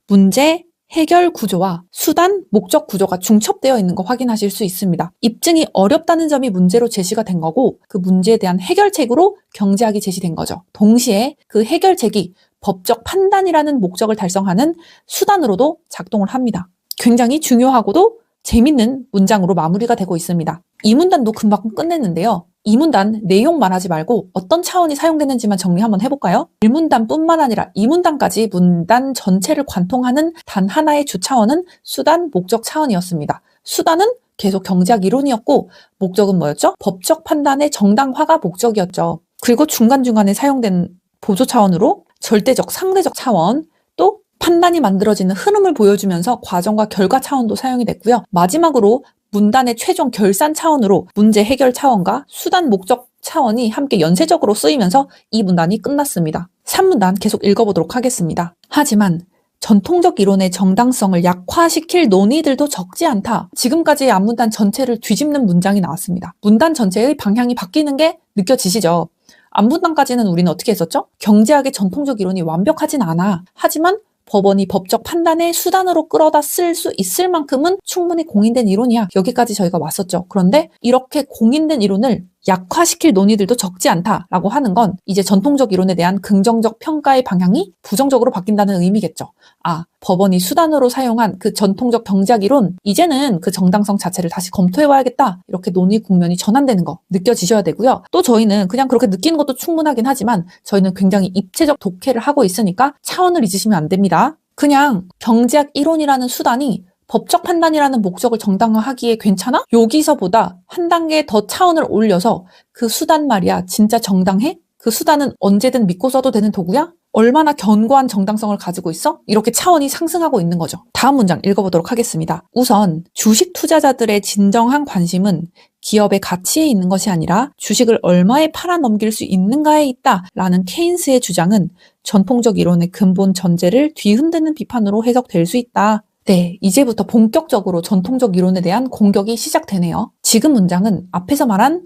S1: 문제, 해결 구조와 수단, 목적 구조가 중첩되어 있는 거 확인하실 수 있습니다. 입증이 어렵다는 점이 문제로 제시가 된 거고 그 문제에 대한 해결책으로 경제학이 제시된 거죠. 동시에 그 해결책이 법적 판단이라는 목적을 달성하는 수단으로도 작동을 합니다. 굉장히 중요하고도 재밌는 문장으로 마무리가 되고 있습니다. 이 문단도 금방 끝냈는데요. 이 문단 내용 말하지 말고 어떤 차원이 사용되는지만 정리 한번 해볼까요? 1문단뿐만 아니라 2문단까지 문단 전체를 관통하는 단 하나의 주차원은 수단, 목적 차원이었습니다. 수단은 계속 경제학 이론이었고 목적은 뭐였죠? 법적 판단의 정당화가 목적이었죠. 그리고 중간중간에 사용된 보조 차원으로 절대적, 상대적 차원, 또 판단이 만들어지는 흐름을 보여주면서 과정과 결과 차원도 사용이 됐고요. 마지막으로 문단의 최종 결산 차원으로 문제 해결 차원과 수단 목적 차원이 함께 연쇄적으로 쓰이면서 이 문단이 끝났습니다. 3문단 계속 읽어보도록 하겠습니다. 하지만 전통적 이론의 정당성을 약화시킬 논의들도 적지 않다. 지금까지의 앞문단 전체를 뒤집는 문장이 나왔습니다. 문단 전체의 방향이 바뀌는 게 느껴지시죠? 앞문단까지는 우리는 어떻게 했었죠? 경제학의 전통적 이론이 완벽하진 않아. 하지만 법원이 법적 판단의 수단으로 끌어다 쓸 수 있을 만큼은 충분히 공인된 이론이야. 여기까지 저희가 왔었죠. 그런데 이렇게 공인된 이론을 약화시킬 논의들도 적지 않다라고 하는 건 이제 전통적 이론에 대한 긍정적 평가의 방향이 부정적으로 바뀐다는 의미겠죠. 아, 법원이 수단으로 사용한 그 전통적 경제학 이론, 이제는 그 정당성 자체를 다시 검토해봐야겠다. 이렇게 논의 국면이 전환되는 거 느껴지셔야 되고요. 또 저희는 그냥 그렇게 느끼는 것도 충분하긴 하지만 저희는 굉장히 입체적 독해를 하고 있으니까 차원을 잊으시면 안 됩니다. 그냥 경제학 이론이라는 수단이 법적 판단이라는 목적을 정당화하기에 괜찮아? 여기서보다 한 단계 더 차원을 올려서 그 수단 말이야 진짜 정당해? 그 수단은 언제든 믿고 써도 되는 도구야? 얼마나 견고한 정당성을 가지고 있어? 이렇게 차원이 상승하고 있는 거죠. 다음 문장 읽어보도록 하겠습니다. 우선 주식 투자자들의 진정한 관심은 기업의 가치에 있는 것이 아니라 주식을 얼마에 팔아넘길 수 있는가에 있다라는 케인스의 주장은 전통적 이론의 근본 전제를 뒤흔드는 비판으로 해석될 수 있다. 네, 이제부터 본격적으로 전통적 이론에 대한 공격이 시작되네요. 지금 문장은 앞에서 말한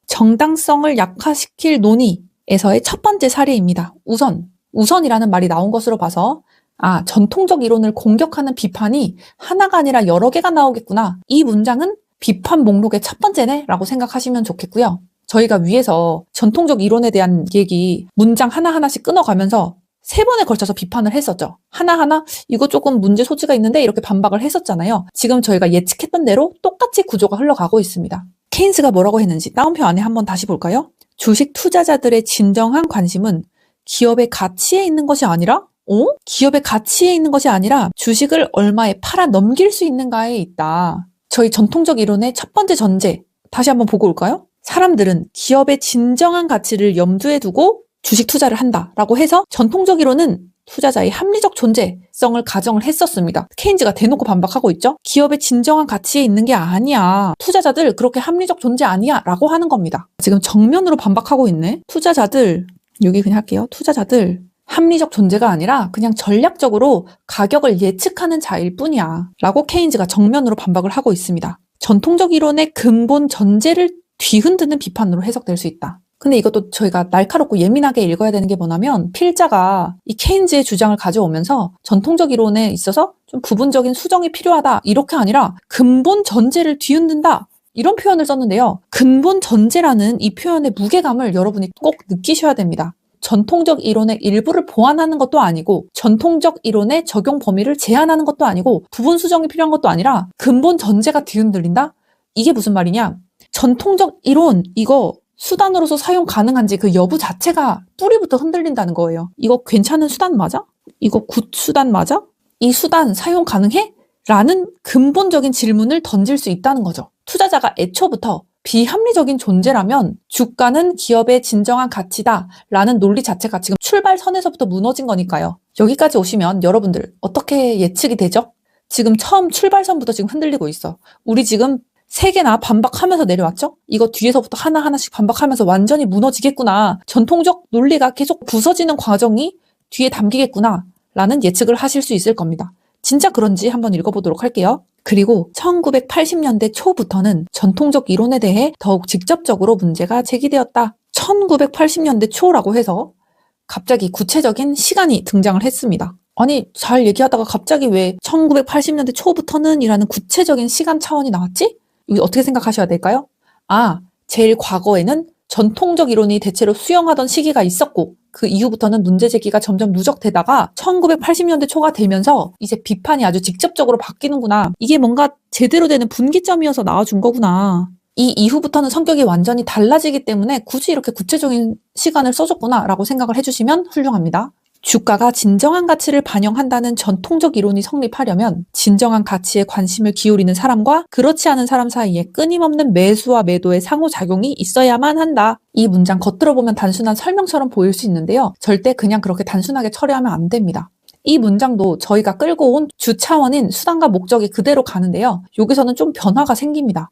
S1: 정당성을 약화시킬 논의에서의 첫 번째 사례입니다. 우선이라는 말이 나온 것으로 봐서 전통적 이론을 공격하는 비판이 하나가 아니라 여러 개가 나오겠구나. 이 문장은 비판 목록의 첫 번째네 라고 생각하시면 좋겠고요. 저희가 위에서 전통적 이론에 대한 얘기 문장 하나하나씩 끊어가면서 3번에 걸쳐서 비판을 했었죠. 하나하나 이거 조금 문제 소지가 있는데 이렇게 반박을 했었잖아요. 지금 저희가 예측했던 대로 똑같이 구조가 흘러가고 있습니다. 케인스가 뭐라고 했는지 다운표 안에 한번 다시 볼까요? 주식 투자자들의 진정한 관심은 기업의 가치에 있는 것이 아니라 기업의 가치에 있는 것이 아니라 주식을 얼마에 팔아 넘길 수 있는가에 있다. 저희 전통적 이론의 첫 번째 전제 다시 한번 보고 올까요? 사람들은 기업의 진정한 가치를 염두에 두고 주식 투자를 한다라고 해서 전통적으로는 투자자의 합리적 존재성을 가정을 했었습니다. 케인즈가 대놓고 반박하고 있죠. 기업의 진정한 가치에 있는 게 아니야. 투자자들 그렇게 합리적 존재 아니야 라고 하는 겁니다. 지금 정면으로 반박하고 있네. 투자자들, 여기 그냥 할게요. 투자자들 합리적 존재가 아니라 그냥 전략적으로 가격을 예측하는 자일 뿐이야 라고 케인즈가 정면으로 반박을 하고 있습니다. 전통적 이론의 근본 전제를 뒤흔드는 비판으로 해석될 수 있다. 근데 이것도 저희가 날카롭고 예민하게 읽어야 되는 게 뭐냐면 필자가 이 케인즈의 주장을 가져오면서 전통적 이론에 있어서 좀 부분적인 수정이 필요하다 이렇게 아니라 근본 전제를 뒤흔든다 이런 표현을 썼는데요. 근본 전제라는 이 표현의 무게감을 여러분이 꼭 느끼셔야 됩니다. 전통적 이론의 일부를 보완하는 것도 아니고 전통적 이론의 적용 범위를 제한하는 것도 아니고 부분 수정이 필요한 것도 아니라 근본 전제가 뒤흔들린다? 이게 무슨 말이냐? 전통적 이론 이거 수단으로서 사용 가능한지 그 여부 자체가 뿌리부터 흔들린다는 거예요. 이거 괜찮은 수단 맞아? 이거 굿 수단 맞아? 이 수단 사용 가능해? 라는 근본적인 질문을 던질 수 있다는 거죠. 투자자가 애초부터 비합리적인 존재라면 주가는 기업의 진정한 가치다 라는 논리 자체가 지금 출발선에서부터 무너진 거니까요. 여기까지 오시면 여러분들 어떻게 예측이 되죠? 지금 처음 출발선부터 지금 흔들리고 있어. 우리 지금 3개나 반박하면서 내려왔죠? 이거 뒤에서부터 하나하나씩 반박하면서 완전히 무너지겠구나. 전통적 논리가 계속 부서지는 과정이 뒤에 담기겠구나. 라는 예측을 하실 수 있을 겁니다. 진짜 그런지 한번 읽어보도록 할게요. 그리고 1980년대 초부터는 전통적 이론에 대해 더욱 직접적으로 문제가 제기되었다. 1980년대 초라고 해서 갑자기 구체적인 시간이 등장을 했습니다. 아니, 잘 얘기하다가 갑자기 왜 1980년대 초부터는 이라는 구체적인 시간 차원이 나왔지? 이거 어떻게 생각하셔야 될까요? 아, 제일 과거에는 전통적 이론이 대체로 수용하던 시기가 있었고 그 이후부터는 문제 제기가 점점 누적되다가 1980년대 초가 되면서 이제 비판이 아주 직접적으로 바뀌는구나. 이게 뭔가 제대로 되는 분기점이어서 나와준 거구나. 이 이후부터는 성격이 완전히 달라지기 때문에 굳이 이렇게 구체적인 시간을 써줬구나 라고 생각을 해주시면 훌륭합니다. 주가가 진정한 가치를 반영한다는 전통적 이론이 성립하려면 진정한 가치에 관심을 기울이는 사람과 그렇지 않은 사람 사이에 끊임없는 매수와 매도의 상호작용이 있어야만 한다. 이 문장 겉들어 보면 단순한 설명처럼 보일 수 있는데요. 절대 그냥 그렇게 단순하게 처리하면 안 됩니다. 이 문장도 저희가 끌고 온 주 차원인 수단과 목적이 그대로 가는데요. 여기서는 좀 변화가 생깁니다.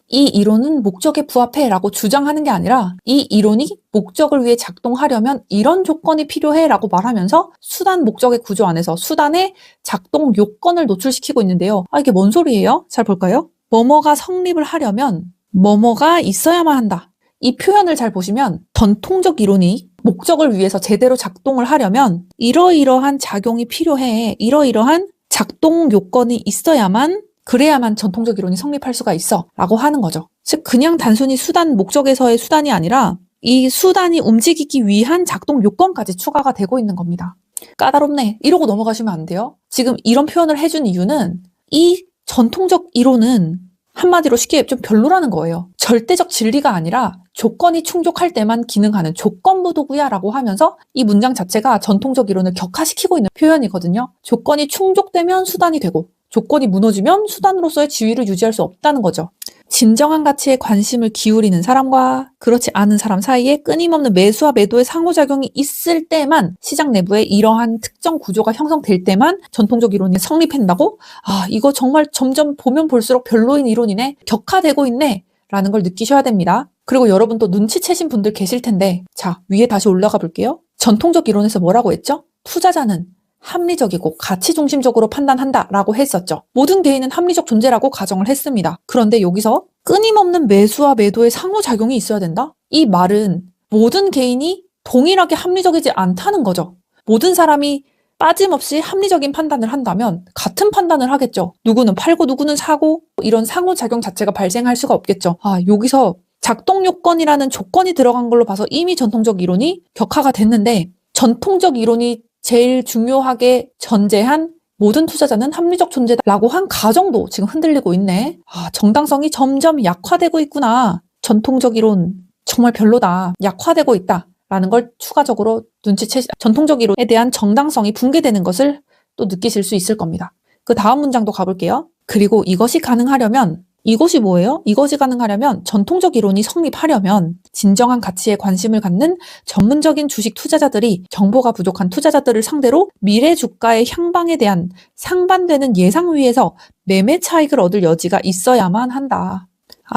S1: 이 이론은 목적에 부합해 라고 주장하는 게 아니라 이 이론이 목적을 위해 작동하려면 이런 조건이 필요해 라고 말하면서 수단 목적의 구조 안에서 수단의 작동 요건을 노출시키고 있는데요. 이게 뭔 소리예요? 잘 볼까요? 뭐뭐가 성립을 하려면 뭐뭐가 있어야만 한다. 이 표현을 잘 보시면 전통적 이론이 목적을 위해서 제대로 작동을 하려면 이러이러한 작용이 필요해. 이러이러한 작동 요건이 있어야만 그래야만 전통적 이론이 성립할 수가 있어 라고 하는 거죠. 즉 그냥 단순히 수단, 목적에서의 수단이 아니라 이 수단이 움직이기 위한 작동 요건까지 추가가 되고 있는 겁니다. 까다롭네 이러고 넘어가시면 안 돼요. 지금 이런 표현을 해준 이유는 이 전통적 이론은 한마디로 쉽게 좀 별로라는 거예요. 절대적 진리가 아니라 조건이 충족할 때만 기능하는 조건부 도구야 라고 하면서 이 문장 자체가 전통적 이론을 격화시키고 있는 표현이거든요. 조건이 충족되면 수단이 되고 조건이 무너지면 수단으로서의 지위를 유지할 수 없다는 거죠. 진정한 가치에 관심을 기울이는 사람과 그렇지 않은 사람 사이에 끊임없는 매수와 매도의 상호작용이 있을 때만 시장 내부에 이러한 특정 구조가 형성될 때만 전통적 이론이 성립한다고? 이거 정말 점점 보면 볼수록 별로인 이론이네. 격화되고 있네. 라는 걸 느끼셔야 됩니다. 그리고 여러분 또 눈치채신 분들 계실 텐데 자, 위에 다시 올라가 볼게요. 전통적 이론에서 뭐라고 했죠? 투자자는 합리적이고 가치 중심적으로 판단한다 라고 했었죠. 모든 개인은 합리적 존재라고 가정을 했습니다. 그런데 여기서 끊임없는 매수와 매도의 상호작용이 있어야 된다? 이 말은 모든 개인이 동일하게 합리적이지 않다는 거죠. 모든 사람이 빠짐없이 합리적인 판단을 한다면 같은 판단을 하겠죠. 누구는 팔고 누구는 사고 이런 상호작용 자체가 발생할 수가 없겠죠. 여기서 작동 요건이라는 조건이 들어간 걸로 봐서 이미 전통적 이론이 격화가 됐는데 전통적 이론이 제일 중요하게 전제한 모든 투자자는 합리적 존재다라고 한 가정도 지금 흔들리고 있네. 정당성이 점점 약화되고 있구나. 전통적 이론 정말 별로다. 약화되고 있다라는 걸 추가적으로 전통적 이론에 대한 정당성이 붕괴되는 것을 또 느끼실 수 있을 겁니다. 그 다음 문장도 가볼게요. 그리고 이것이 가능하려면 이것이 뭐예요? 이것이 가능하려면 전통적 이론이 성립하려면 진정한 가치에 관심을 갖는 전문적인 주식 투자자들이 정보가 부족한 투자자들을 상대로 미래 주가의 향방에 대한 상반되는 예상 위에서 매매 차익을 얻을 여지가 있어야만 한다.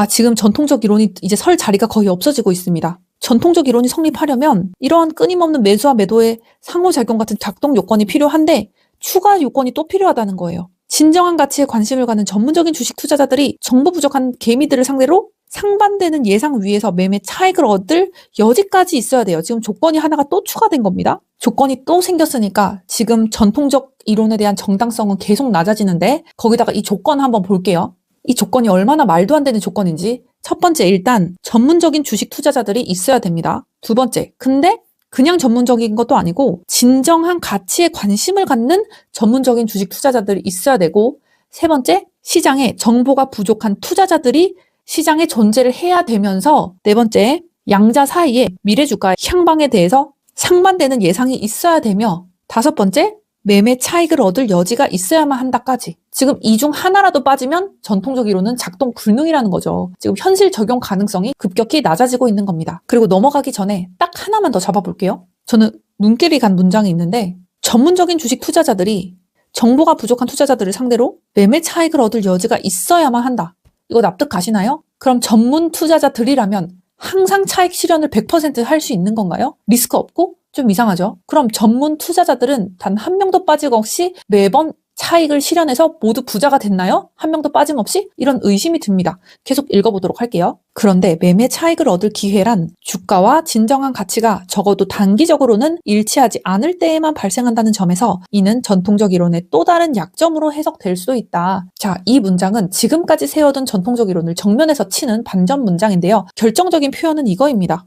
S1: 지금 전통적 이론이 이제 설 자리가 거의 없어지고 있습니다. 전통적 이론이 성립하려면 이러한 끊임없는 매수와 매도의 상호작용 같은 작동 요건이 필요한데 추가 요건이 또 필요하다는 거예요. 진정한 가치에 관심을 갖는 전문적인 주식 투자자들이 정보 부족한 개미들을 상대로 상반되는 예상 위에서 매매 차익을 얻을 여지까지 있어야 돼요. 지금 조건이 하나가 또 추가된 겁니다. 조건이 또 생겼으니까 지금 전통적 이론에 대한 정당성은 계속 낮아지는데 거기다가 이 조건 한번 볼게요. 이 조건이 얼마나 말도 안 되는 조건인지. 첫 번째, 일단 전문적인 주식 투자자들이 있어야 됩니다. 두 번째, 근데 그냥 전문적인 것도 아니고 진정한 가치에 관심을 갖는 전문적인 주식 투자자들이 있어야 되고, 세 번째, 시장에 정보가 부족한 투자자들이 시장에 존재를 해야 되면서, 네 번째, 양자 사이에 미래 주가의 향방에 대해서 상반되는 예상이 있어야 되며, 다섯 번째, 매매 차익을 얻을 여지가 있어야만 한다까지. 지금 이 중 하나라도 빠지면 전통적 이론은 작동 불능이라는 거죠. 지금 현실 적용 가능성이 급격히 낮아지고 있는 겁니다. 그리고 넘어가기 전에 딱 하나만 더 잡아볼게요. 저는 눈길이 간 문장이 있는데, 전문적인 주식 투자자들이 정보가 부족한 투자자들을 상대로 매매 차익을 얻을 여지가 있어야만 한다. 이거 납득 가시나요? 그럼 전문 투자자들이라면 항상 차익 실현을 100% 할 수 있는 건가요? 리스크 없고? 좀 이상하죠? 그럼 전문 투자자들은 단 한 명도 빠짐없이 매번 차익을 실현해서 모두 부자가 됐나요? 한 명도 빠짐없이? 이런 의심이 듭니다. 계속 읽어보도록 할게요. 그런데 매매 차익을 얻을 기회란 주가와 진정한 가치가 적어도 단기적으로는 일치하지 않을 때에만 발생한다는 점에서 이는 전통적 이론의 또 다른 약점으로 해석될 수도 있다. 자, 이 문장은 지금까지 세워둔 전통적 이론을 정면에서 치는 반전 문장인데요. 결정적인 표현은 이거입니다.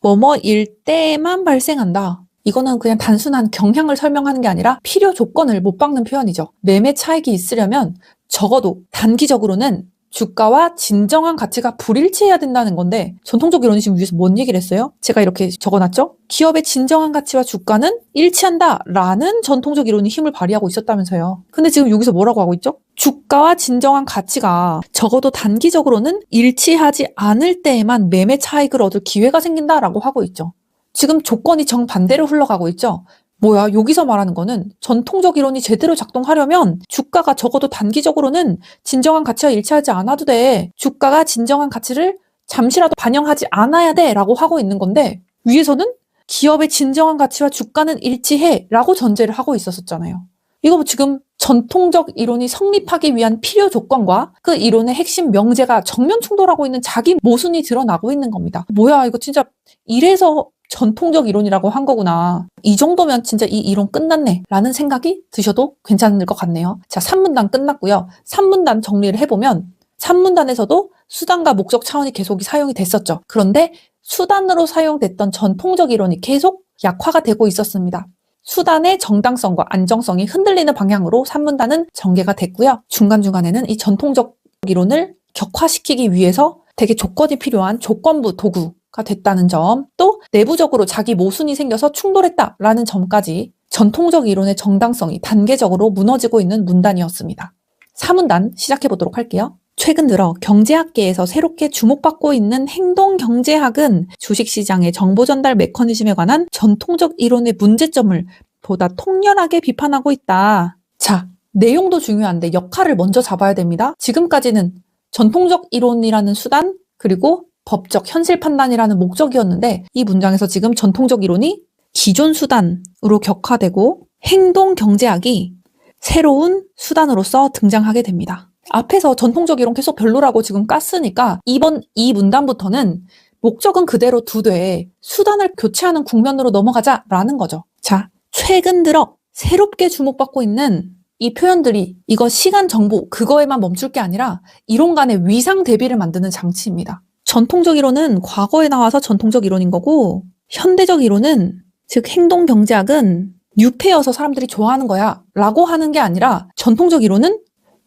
S1: 뭐뭐일 때만 발생한다. 이거는 그냥 단순한 경향을 설명하는 게 아니라 필요 조건을 못 박는 표현이죠. 매매 차익이 있으려면 적어도 단기적으로는 주가와 진정한 가치가 불일치해야 된다는 건데, 전통적 이론이 지금 위에서 뭔 얘기를 했어요? 제가 이렇게 적어놨죠? 기업의 진정한 가치와 주가는 일치한다 라는 전통적 이론이 힘을 발휘하고 있었다면서요. 근데 지금 여기서 뭐라고 하고 있죠? 주가와 진정한 가치가 적어도 단기적으로는 일치하지 않을 때에만 매매 차익을 얻을 기회가 생긴다라고 하고 있죠. 지금 조건이 정반대로 흘러가고 있죠. 뭐야, 여기서 말하는 거는 전통적 이론이 제대로 작동하려면 주가가 적어도 단기적으로는 진정한 가치와 일치하지 않아도 돼. 주가가 진정한 가치를 잠시라도 반영하지 않아야 돼 라고 하고 있는 건데, 위에서는 기업의 진정한 가치와 주가는 일치해 라고 전제를 하고 있었잖아요. 이거 지금 전통적 이론이 성립하기 위한 필요 조건과 그 이론의 핵심 명제가 정면 충돌하고 있는 자기 모순이 드러나고 있는 겁니다. 뭐야, 이거 진짜 이래서 전통적 이론이라고 한 거구나. 이 정도면 진짜 이 이론 끝났네 라는 생각이 드셔도 괜찮을 것 같네요. 자, 3문단 끝났고요. 3문단 정리를 해보면 3문단에서도 수단과 목적 차원이 계속 사용이 됐었죠. 그런데 수단으로 사용됐던 전통적 이론이 계속 약화가 되고 있었습니다. 수단의 정당성과 안정성이 흔들리는 방향으로 3문단은 전개가 됐고요. 중간중간에는 이 전통적 이론을 격화시키기 위해서 되게 조건이 필요한 조건부 도구가 됐다는 점, 또 내부적으로 자기 모순이 생겨서 충돌했다라는 점까지 전통적 이론의 정당성이 단계적으로 무너지고 있는 문단이었습니다. 4문단 시작해보도록 할게요. 최근 들어 경제학계에서 새롭게 주목받고 있는 행동경제학은 주식시장의 정보 전달 메커니즘에 관한 전통적 이론의 문제점을 보다 통렬하게 비판하고 있다. 자, 내용도 중요한데 역할을 먼저 잡아야 됩니다. 지금까지는 전통적 이론이라는 수단, 그리고 법적 현실 판단이라는 목적이었는데, 이 문장에서 지금 전통적 이론이 기존 수단으로 격화되고 행동경제학이 새로운 수단으로서 등장하게 됩니다. 앞에서 전통적 이론 계속 별로라고 지금 깠으니까 이번 이 문단부터는 목적은 그대로 두되 수단을 교체하는 국면으로 넘어가자라는 거죠. 자, 최근 들어 새롭게 주목받고 있는 이 표현들이 이거 시간 정보 그거에만 멈출 게 아니라 이론 간의 위상 대비를 만드는 장치입니다. 전통적 이론은 과거에 나와서 전통적 이론인 거고, 현대적 이론은, 즉 행동경제학은 뉴페여서 사람들이 좋아하는 거야 라고 하는 게 아니라, 전통적 이론은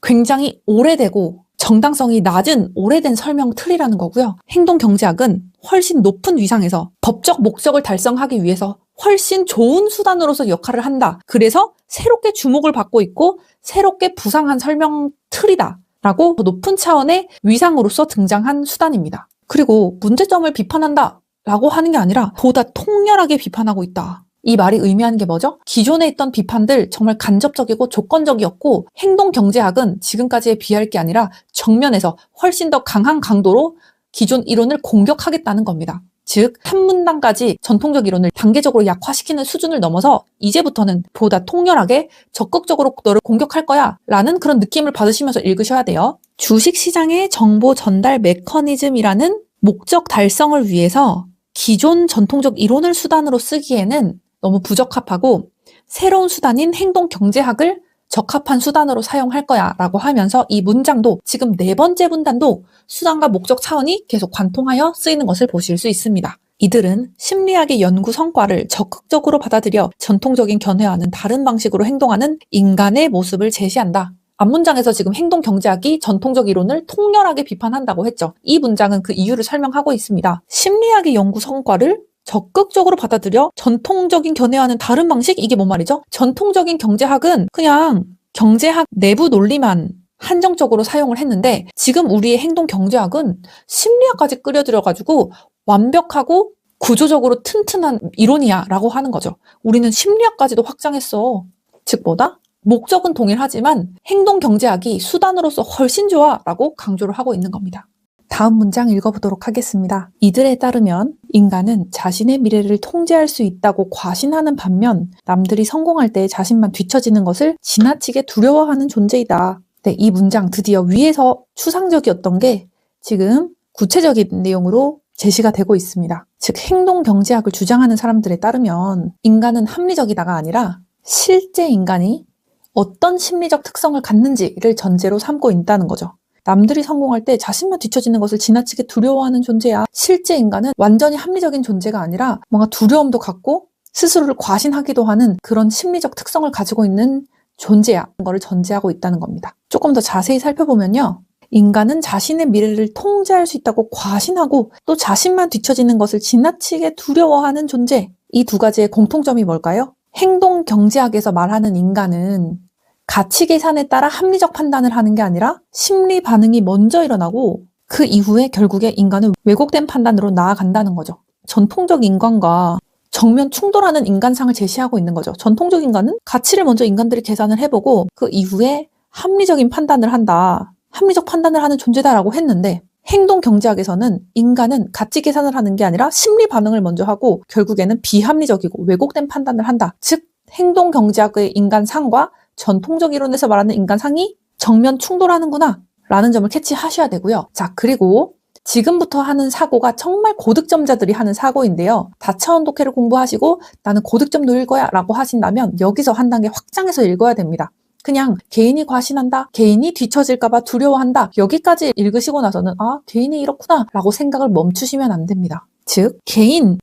S1: 굉장히 오래되고 정당성이 낮은 오래된 설명 틀이라는 거고요. 행동경제학은 훨씬 높은 위상에서 법적 목적을 달성하기 위해서 훨씬 좋은 수단으로서 역할을 한다. 그래서 새롭게 주목을 받고 있고 새롭게 부상한 설명 틀이다 라고 높은 차원의 위상으로서 등장한 수단입니다. 그리고 문제점을 비판한다 라고 하는 게 아니라 보다 통렬하게 비판하고 있다. 이 말이 의미하는 게 뭐죠? 기존에 있던 비판들 정말 간접적이고 조건적이었고 행동 경제학은 지금까지에 비할 게 아니라 정면에서 훨씬 더 강한 강도로 기존 이론을 공격하겠다는 겁니다. 즉, 한 문단까지 전통적 이론을 단계적으로 약화시키는 수준을 넘어서 이제부터는 보다 통렬하게 적극적으로 너를 공격할 거야 라는 그런 느낌을 받으시면서 읽으셔야 돼요. 주식시장의 정보 전달 메커니즘이라는 목적 달성을 위해서 기존 전통적 이론을 수단으로 쓰기에는 너무 부적합하고 새로운 수단인 행동 경제학을 적합한 수단으로 사용할 거야 라고 하면서 이 문장도 지금 4번째 문단도 수단과 목적 차원이 계속 관통하여 쓰이는 것을 보실 수 있습니다. 이들은 심리학의 연구 성과를 적극적으로 받아들여 전통적인 견해와는 다른 방식으로 행동하는 인간의 모습을 제시한다. 앞문장에서 지금 행동 경제학이 전통적 이론을 통렬하게 비판한다고 했죠. 이 문장은 그 이유를 설명하고 있습니다. 심리학의 연구 성과를 적극적으로 받아들여 전통적인 견해와는 다른 방식? 이게 뭔 말이죠? 전통적인 경제학은 그냥 경제학 내부 논리만 한정적으로 사용을 했는데 지금 우리의 행동 경제학은 심리학까지 끌어들여가지고 완벽하고 구조적으로 튼튼한 이론이야 라고 하는 거죠. 우리는 심리학까지도 확장했어. 즉 뭐다? 목적은 동일하지만 행동 경제학이 수단으로서 훨씬 좋아 라고 강조를 하고 있는 겁니다. 다음 문장 읽어보도록 하겠습니다. 이들에 따르면 인간은 자신의 미래를 통제할 수 있다고 과신하는 반면 남들이 성공할 때 자신만 뒤처지는 것을 지나치게 두려워하는 존재이다. 네, 이 문장 드디어 위에서 추상적이었던 게 지금 구체적인 내용으로 제시가 되고 있습니다. 즉 행동 경제학을 주장하는 사람들에 따르면 인간은 합리적이다가 아니라 실제 인간이 어떤 심리적 특성을 갖는지를 전제로 삼고 있다는 거죠. 남들이 성공할 때 자신만 뒤처지는 것을 지나치게 두려워하는 존재야. 실제 인간은 완전히 합리적인 존재가 아니라 뭔가 두려움도 갖고 스스로를 과신하기도 하는 그런 심리적 특성을 가지고 있는 존재야. 거를 전제하고 있다는 겁니다. 조금 더 자세히 살펴보면요. 인간은 자신의 미래를 통제할 수 있다고 과신하고 또 자신만 뒤처지는 것을 지나치게 두려워하는 존재. 이 두 가지의 공통점이 뭘까요? 행동 경제학에서 말하는 인간은 가치 계산에 따라 합리적 판단을 하는 게 아니라 심리 반응이 먼저 일어나고 그 이후에 결국에 인간은 왜곡된 판단으로 나아간다는 거죠. 전통적 인간과 정면 충돌하는 인간상을 제시하고 있는 거죠. 전통적 인간은 가치를 먼저 인간들이 계산을 해보고 그 이후에 합리적인 판단을 한다. 합리적 판단을 하는 존재다라고 했는데 행동 경제학에서는 인간은 가치 계산을 하는 게 아니라 심리 반응을 먼저 하고 결국에는 비합리적이고 왜곡된 판단을 한다. 즉 행동 경제학의 인간상과 전통적 이론에서 말하는 인간상이 정면 충돌하는구나 라는 점을 캐치하셔야 되고요. 자, 그리고 지금부터 하는 사고가 정말 고득점자들이 하는 사고인데요. 다차원 독해를 공부하시고 나는 고득점 노릴 거야 라고 하신다면 여기서 한 단계 확장해서 읽어야 됩니다. 그냥 개인이 과신한다, 개인이 뒤처질까봐 두려워한다 여기까지 읽으시고 나서는 아, 개인이 이렇구나 라고 생각을 멈추시면 안 됩니다. 즉,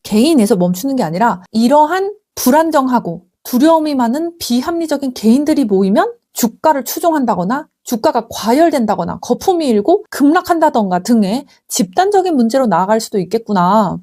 S1: 개인에서 멈추는 게 아니라 이러한 불안정하고 두려움이 많은 비합리적인 개인들이 모이면 주가를 추종한다거나 주가가 과열된다거나 거품이 일고 급락한다던가 등의 집단적인 문제로 나아갈 수도 있겠구나.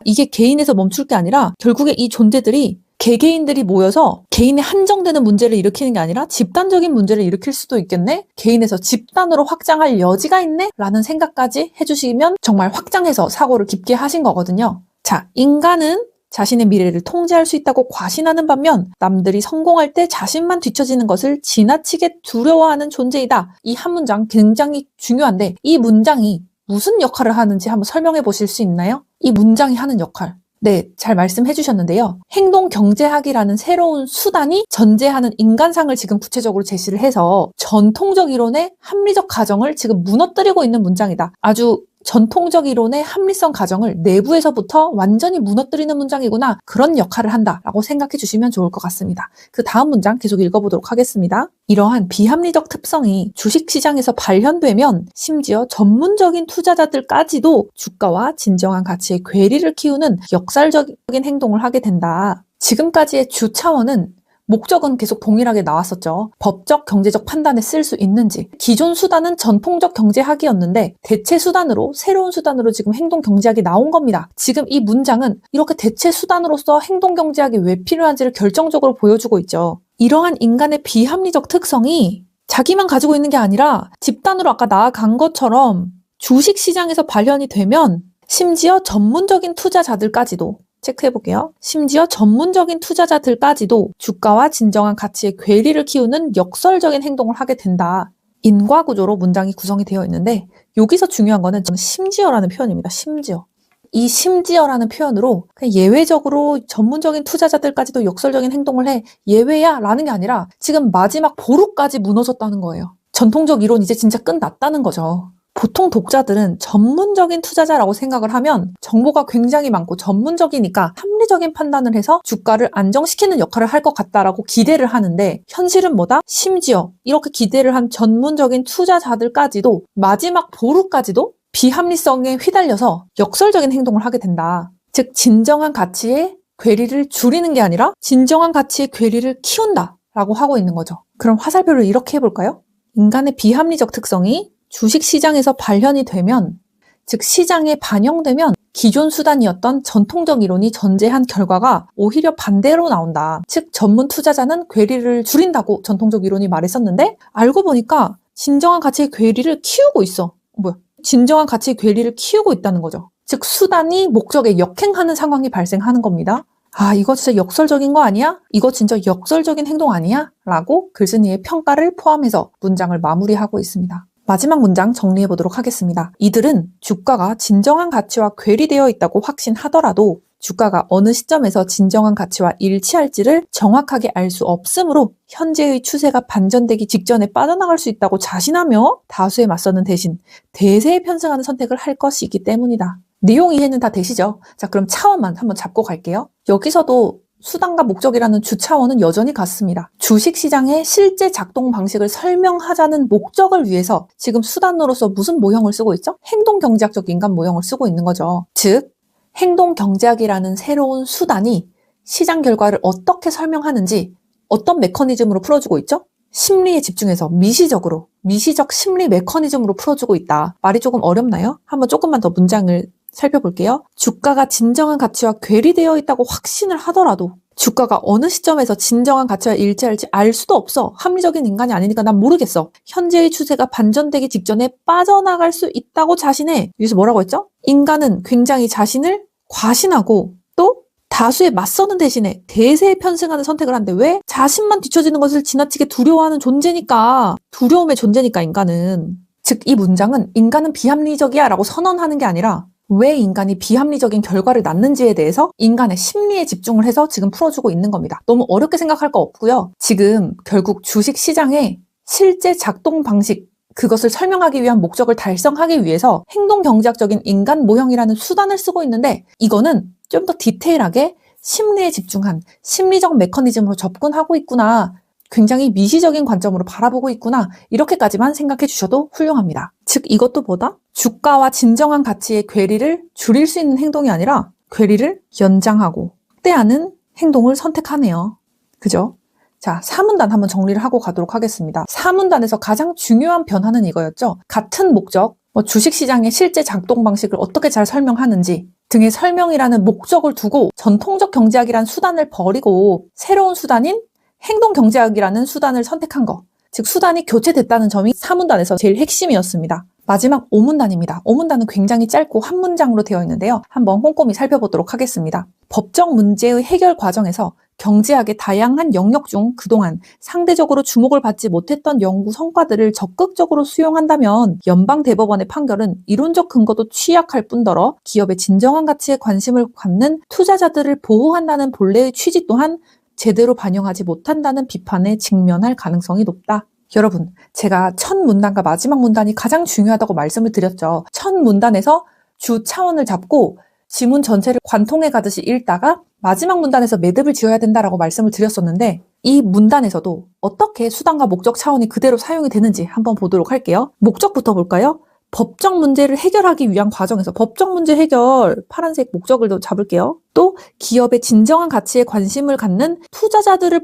S1: 이게 개인에서 멈출 게 아니라 결국에 이 존재들이 개개인들이 모여서 개인의 한정되는 문제를 일으키는 게 아니라 집단적인 문제를 일으킬 수도 있겠네? 개인에서 집단으로 확장할 여지가 있네? 라는 생각까지 해주시면 정말 확장해서 사고를 깊게 하신 거거든요. 자, 인간은 자신의 미래를 통제할 수 있다고 과신하는 반면 남들이 성공할 때 자신만 뒤처지는 것을 지나치게 두려워하는 존재이다. 이 한 문장 굉장히 중요한데 이 문장이 무슨 역할을 하는지 한번 설명해 보실 수 있나요? 이 문장이 하는 역할. 네, 잘 말씀해 주셨는데요. 행동 경제학이라는 새로운 수단이 전제하는 인간상을 지금 구체적으로 제시를 해서 전통적 이론의 합리적 가정을 지금 무너뜨리고 있는 문장이다. 아주 전통적 이론의 합리성 가정을 내부에서부터 완전히 무너뜨리는 문장이구나. 그런 역할을 한다라고 생각해 주시면 좋을 것 같습니다. 그 다음 문장 계속 읽어보도록 하겠습니다. 이러한 비합리적 특성이 주식시장에서 발현되면 심지어 전문적인 투자자들까지도 주가와 진정한 가치의 괴리를 키우는 역설적인 행동을 하게 된다. 지금까지의 주 차원은 목적은 계속 동일하게 나왔었죠. 법적, 경제적 판단에 쓸 수 있는지. 기존 수단은 전통적 경제학이었는데 대체 수단으로, 새로운 수단으로 지금 행동 경제학이 나온 겁니다. 지금 이 문장은 이렇게 대체 수단으로서 행동 경제학이 왜 필요한지를 결정적으로 보여주고 있죠. 이러한 인간의 비합리적 특성이 자기만 가지고 있는 게 아니라 집단으로 아까 나아간 것처럼 주식시장에서 발현이 되면 심지어 전문적인 투자자들까지도 체크해볼게요. 심지어 전문적인 투자자들까지도 주가와 진정한 가치의 괴리를 키우는 역설적인 행동을 하게 된다. 인과구조로 문장이 구성이 되어 있는데 여기서 중요한 거는 심지어라는 표현입니다. 심지어. 이 심지어라는 표현으로 그냥 예외적으로 전문적인 투자자들까지도 역설적인 행동을 해. 예외야 라는 게 아니라 지금 마지막 보루까지 무너졌다는 거예요. 전통적 이론 이제 진짜 끝났다는 거죠. 보통 독자들은 전문적인 투자자라고 생각을 하면 정보가 굉장히 많고 전문적이니까 합리적인 판단을 해서 주가를 안정시키는 역할을 할 것 같다라고 기대를 하는데 현실은 뭐다? 심지어 이렇게 기대를 한 전문적인 투자자들까지도 마지막 보루까지도 비합리성에 휘달려서 역설적인 행동을 하게 된다. 즉 진정한 가치의 괴리를 줄이는 게 아니라 진정한 가치의 괴리를 키운다 라고 하고 있는 거죠. 그럼 화살표를 이렇게 해볼까요? 인간의 비합리적 특성이 주식시장에서 발현이 되면, 즉 시장에 반영되면 기존 수단이었던 전통적 이론이 전제한 결과가 오히려 반대로 나온다. 즉 전문 투자자는 괴리를 줄인다고 전통적 이론이 말했었는데 알고 보니까 진정한 가치의 괴리를 키우고 있어. 진정한 가치의 괴리를 키우고 있다는 거죠. 즉 수단이 목적에 역행하는 상황이 발생하는 겁니다. 아, 이거 진짜 역설적인 거 아니야? 이거 진짜 역설적인 행동 아니야? 라고 글쓴이의 평가를 포함해서 문장을 마무리하고 있습니다. 마지막 문장 정리해 보도록 하겠습니다. 이들은 주가가 진정한 가치와 괴리되어 있다고 확신하더라도 주가가 어느 시점에서 진정한 가치와 일치할지를 정확하게 알 수 없으므로 현재의 추세가 반전되기 직전에 빠져나갈 수 있다고 자신하며 다수에 맞서는 대신 대세에 편승하는 선택을 할 것이기 때문이다. 내용 이해는 다 되시죠? 자, 그럼 차원만 한번 잡고 갈게요. 여기서도 수단과 목적이라는 주차원은 여전히 같습니다. 주식시장의 실제 작동 방식을 설명하자는 목적을 위해서 지금 수단으로서 무슨 모형을 쓰고 있죠? 행동경제학적 인간 모형을 쓰고 있는 거죠. 즉, 행동경제학이라는 새로운 수단이 시장 결과를 어떻게 설명하는지 어떤 메커니즘으로 풀어주고 있죠? 심리에 집중해서 미시적 심리 메커니즘으로 풀어주고 있다. 말이 조금 어렵나요? 한번 조금만 더 문장을 살펴볼게요. 주가가 진정한 가치와 괴리되어 있다고 확신을 하더라도 주가가 어느 시점에서 진정한 가치와 일치할지 알 수도 없어. 합리적인 인간이 아니니까 난 모르겠어. 현재의 추세가 반전되기 직전에 빠져나갈 수 있다고 자신해. 여기서 뭐라고 했죠? 인간은 굉장히 자신을 과신하고 또 다수에 맞서는 대신에 대세에 편승하는 선택을 하는데 왜? 자신만 뒤처지는 것을 지나치게 두려워하는 존재니까. 두려움의 존재니까 인간은. 즉 이 문장은 인간은 비합리적이야 라고 선언하는 게 아니라 왜 인간이 비합리적인 결과를 낳는지에 대해서 인간의 심리에 집중을 해서 지금 풀어주고 있는 겁니다. 너무 어렵게 생각할 거 없고요. 지금 결국 주식시장의 실제 작동 방식, 그것을 설명하기 위한 목적을 달성하기 위해서 행동경제학적인 인간 모형이라는 수단을 쓰고 있는데 이거는 좀 더 디테일하게 심리에 집중한 심리적 메커니즘으로 접근하고 있구나. 굉장히 미시적인 관점으로 바라보고 있구나. 이렇게까지만 생각해 주셔도 훌륭합니다. 즉 이것도 뭐다? 주가와 진정한 가치의 괴리를 줄일 수 있는 행동이 아니라 괴리를 연장하고 확대하는 행동을 선택하네요. 그죠? 자, 4문단 한번 정리를 하고 가도록 하겠습니다. 4문단에서 가장 중요한 변화는 이거였죠. 같은 목적, 주식시장의 실제 작동 방식을 어떻게 잘 설명하는지 등의 설명이라는 목적을 두고 전통적 경제학이라는 수단을 버리고 새로운 수단인 행동경제학이라는 수단을 선택한 거. 즉 수단이 교체됐다는 점이 4문단에서 제일 핵심이었습니다. 마지막 5문단입니다. 5문단은 굉장히 짧고 한 문장으로 되어 있는데요. 한번 꼼꼼히 살펴보도록 하겠습니다. 법적 문제의 해결 과정에서 경제학의 다양한 영역 중 그동안 상대적으로 주목을 받지 못했던 연구 성과들을 적극적으로 수용한다면 연방대법원의 판결은 이론적 근거도 취약할 뿐더러 기업의 진정한 가치에 관심을 갖는 투자자들을 보호한다는 본래의 취지 또한 제대로 반영하지 못한다는 비판에 직면할 가능성이 높다. 여러분, 제가 첫 문단과 마지막 문단이 가장 중요하다고 말씀을 드렸죠. 첫 문단에서 주 차원을 잡고 지문 전체를 관통해 가듯이 읽다가 마지막 문단에서 매듭을 지어야 된다라고 말씀을 드렸었는데 이 문단에서도 어떻게 수단과 목적 차원이 그대로 사용이 되는지 한번 보도록 할게요. 목적부터 볼까요? 법적 문제를 해결하기 위한 과정에서 법적 문제 해결, 파란색 목적을 더 잡을게요. 또 기업의 진정한 가치에 관심을 갖는 투자자들을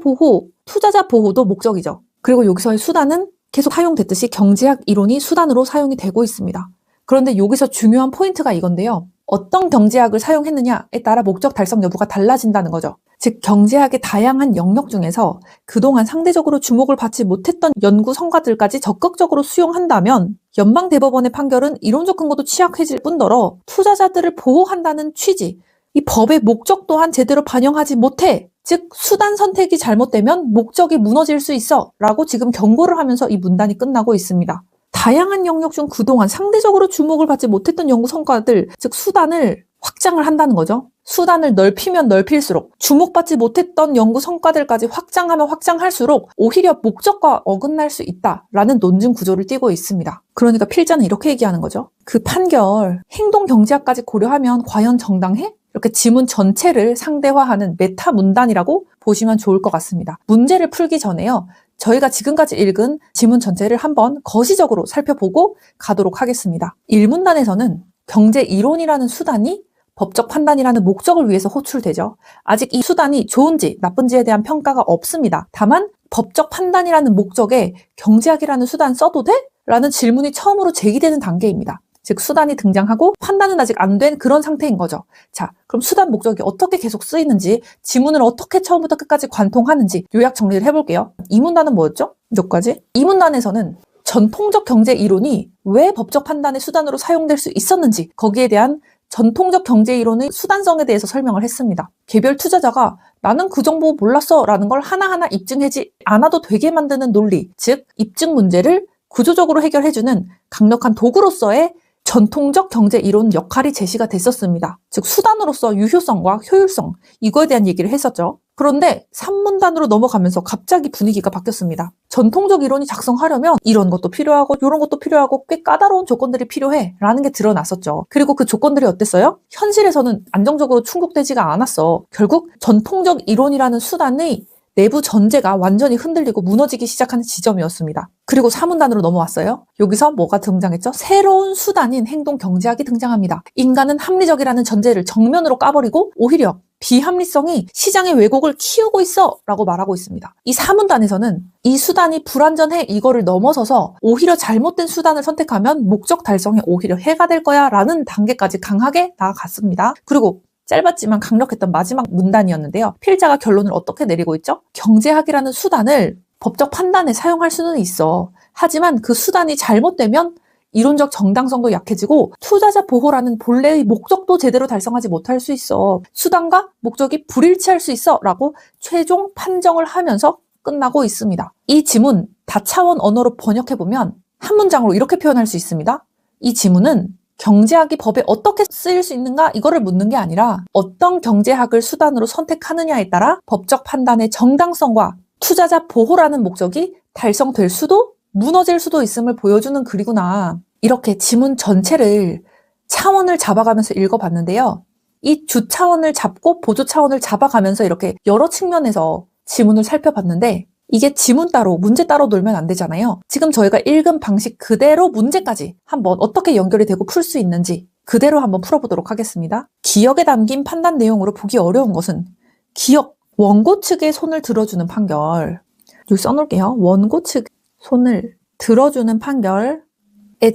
S1: 투자자 보호도 목적이죠. 그리고 여기서의 수단은 계속 사용됐듯이 경제학 이론이 수단으로 사용이 되고 있습니다. 그런데 여기서 중요한 포인트가 이건데요. 어떤 경제학을 사용했느냐에 따라 목적 달성 여부가 달라진다는 거죠. 즉 경제학의 다양한 영역 중에서 그동안 상대적으로 주목을 받지 못했던 연구 성과들까지 적극적으로 수용한다면 연방대법원의 판결은 이론적 근거도 취약해질 뿐더러 투자자들을 보호한다는 취지, 이 법의 목적 또한 제대로 반영하지 못해. 즉 수단 선택이 잘못되면 목적이 무너질 수 있어 라고 지금 경고를 하면서 이 문단이 끝나고 있습니다. 다양한 영역 중 그동안 상대적으로 주목을 받지 못했던 연구 성과들, 즉 수단을 확장을 한다는 거죠. 수단을 넓히면 넓힐수록 주목받지 못했던 연구 성과들까지 확장하면 확장할수록 오히려 목적과 어긋날 수 있다라는 논증 구조를 띠고 있습니다. 그러니까 필자는 이렇게 얘기하는 거죠. 그 판결, 행동 경제학까지 고려하면 과연 정당해? 이렇게 지문 전체를 상대화하는 메타 문단이라고 보시면 좋을 것 같습니다. 문제를 풀기 전에요. 저희가 지금까지 읽은 지문 전체를 한번 거시적으로 살펴보고 가도록 하겠습니다. 1문단에서는 경제 이론이라는 수단이 법적 판단이라는 목적을 위해서 호출되죠. 아직 이 수단이 좋은지 나쁜지에 대한 평가가 없습니다. 다만 법적 판단이라는 목적에 경제학이라는 수단 써도 돼? 라는 질문이 처음으로 제기되는 단계입니다. 즉 수단이 등장하고 판단은 아직 안 된 그런 상태인 거죠. 자, 그럼 수단 목적이 어떻게 계속 쓰이는지, 지문을 어떻게 처음부터 끝까지 관통하는지 요약 정리를 해볼게요. 이 문단은 뭐였죠? 여기까지. 이 문단에서는 전통적 경제 이론이 왜 법적 판단의 수단으로 사용될 수 있었는지, 거기에 대한 전통적 경제 이론의 수단성에 대해서 설명을 했습니다. 개별 투자자가 나는 그 정보 몰랐어 라는 걸 하나하나 입증하지 않아도 되게 만드는 논리, 즉 입증 문제를 구조적으로 해결해주는 강력한 도구로서의 전통적 경제 이론 역할이 제시가 됐었습니다. 즉 수단으로서 유효성과 효율성, 이거에 대한 얘기를 했었죠. 그런데 3문단으로 넘어가면서 갑자기 분위기가 바뀌었습니다. 전통적 이론이 작성하려면 이런 것도 필요하고 이런 것도 필요하고 꽤 까다로운 조건들이 필요해 라는 게 드러났었죠. 그리고 그 조건들이 어땠어요? 현실에서는 안정적으로 충족되지가 않았어. 결국 전통적 이론이라는 수단의 내부 전제가 완전히 흔들리고 무너지기 시작하는 지점이었습니다. 그리고 4문단으로 넘어왔어요. 여기서 뭐가 등장했죠? 새로운 수단인 행동 경제학이 등장합니다. 인간은 합리적이라는 전제를 정면으로 까버리고 오히려 비합리성이 시장의 왜곡을 키우고 있어 라고 말하고 있습니다. 이 4문단에서는 이 수단이 불완전해 이거를 넘어서서 오히려 잘못된 수단을 선택하면 목적 달성에 오히려 해가 될 거야 라는 단계까지 강하게 나아갔습니다. 그리고 짧았지만 강력했던 마지막 문단이었는데요. 필자가 결론을 어떻게 내리고 있죠? 경제학이라는 수단을 법적 판단에 사용할 수는 있어. 하지만 그 수단이 잘못되면 이론적 정당성도 약해지고 투자자 보호라는 본래의 목적도 제대로 달성하지 못할 수 있어. 수단과 목적이 불일치할 수 있어 라고 최종 판정을 하면서 끝나고 있습니다. 이 지문 다차원 언어로 번역해보면 한 문장으로 이렇게 표현할 수 있습니다. 이 지문은 경제학이 법에 어떻게 쓰일 수 있는가 이거를 묻는 게 아니라 어떤 경제학을 수단으로 선택하느냐에 따라 법적 판단의 정당성과 투자자 보호라는 목적이 달성될 수도 무너질 수도 있음을 보여주는 글이구나. 이렇게 지문 전체를 차원을 잡아가면서 읽어봤는데요. 이 주 차원을 잡고 보조 차원을 잡아가면서 이렇게 여러 측면에서 지문을 살펴봤는데 이게 지문 따로 문제 따로 놀면 안 되잖아요. 지금 저희가 읽은 방식 그대로 문제까지 한번 어떻게 연결이 되고 풀 수 있는지 그대로 한번 풀어보도록 하겠습니다. 기억에 담긴 판단 내용으로 보기 어려운 것은 기억, 원고 측의 손을 들어주는 판결. 여기 써놓을게요. 원고 측 손을 들어주는 판결에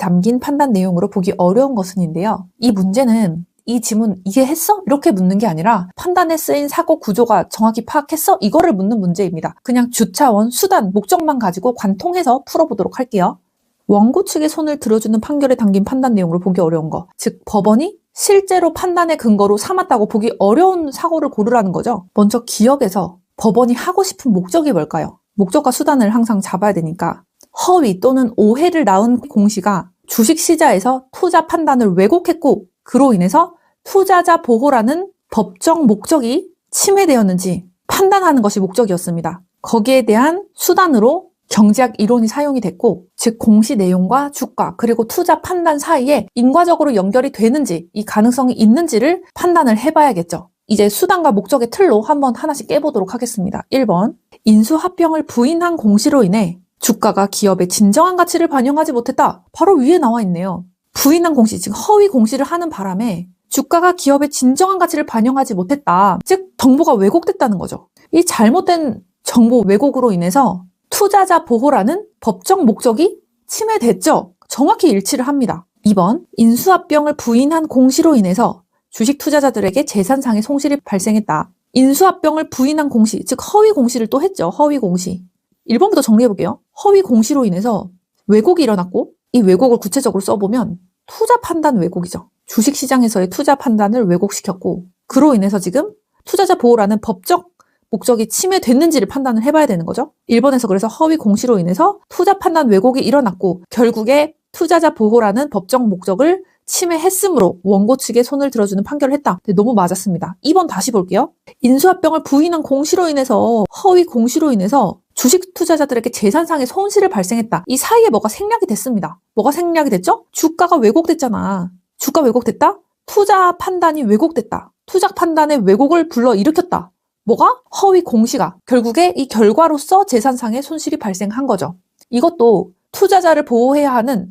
S1: 담긴 판단 내용으로 보기 어려운 것은인데요. 이 문제는 이 지문 이해했어? 이렇게 묻는 게 아니라 판단에 쓰인 사고 구조가 정확히 파악했어? 이거를 묻는 문제입니다. 그냥 주차원, 수단, 목적만 가지고 관통해서 풀어보도록 할게요. 원고 측의 손을 들어주는 판결에 담긴 판단 내용으로 보기 어려운 거. 즉 법원이 실제로 판단의 근거로 삼았다고 보기 어려운 사고를 고르라는 거죠. 먼저 기억에서 법원이 하고 싶은 목적이 뭘까요? 목적과 수단을 항상 잡아야 되니까 허위 또는 오해를 낳은 공시가 주식시장에서 투자 판단을 왜곡했고 그로 인해서 투자자 보호라는 법적 목적이 침해되었는지 판단하는 것이 목적이었습니다. 거기에 대한 수단으로 경제학 이론이 사용이 됐고, 즉 공시 내용과 주가 그리고 투자 판단 사이에 인과적으로 연결이 되는지 이 가능성이 있는지를 판단을 해봐야겠죠. 이제 수단과 목적의 틀로 한번 하나씩 깨보도록 하겠습니다. 1번, 인수합병을 부인한 공시로 인해 주가가 기업의 진정한 가치를 반영하지 못했다. 바로 위에 나와 있네요. 부인한 공시, 즉 허위 공시를 하는 바람에 주가가 기업의 진정한 가치를 반영하지 못했다. 즉 정보가 왜곡됐다는 거죠. 이 잘못된 정보 왜곡으로 인해서 투자자 보호라는 법적 목적이 침해됐죠. 정확히 일치를 합니다. 2번, 인수합병을 부인한 공시로 인해서 주식 투자자들에게 재산상의 손실이 발생했다. 인수합병을 부인한 공시, 즉 허위 공시를 또 했죠. 허위 공시. 1번부터 정리해볼게요. 허위 공시로 인해서 왜곡이 일어났고, 이 왜곡을 구체적으로 써보면 투자 판단 왜곡이죠. 주식시장에서의 투자 판단을 왜곡시켰고, 그로 인해서 지금 투자자 보호라는 법적 목적이 침해됐는지를 판단을 해봐야 되는 거죠. 1번에서 그래서 허위 공시로 인해서 투자 판단 왜곡이 일어났고, 결국에 투자자 보호라는 법적 목적을 침해했으므로 원고 측에 손을 들어주는 판결을 했다. 네, 너무 맞았습니다. 2번 다시 볼게요. 인수합병을 부인한 공시로 인해서, 허위 공시로 인해서 주식 투자자들에게 재산상의 손실을 발생했다. 이 사이에 뭐가 생략이 됐습니다. 뭐가 생략이 됐죠? 주가가 왜곡됐잖아. 주가 왜곡됐다? 투자 판단이 왜곡됐다. 투자 판단의 왜곡을 불러일으켰다. 뭐가? 허위 공시가. 결국에 이 결과로서 재산상의 손실이 발생한 거죠. 이것도 투자자를 보호해야 하는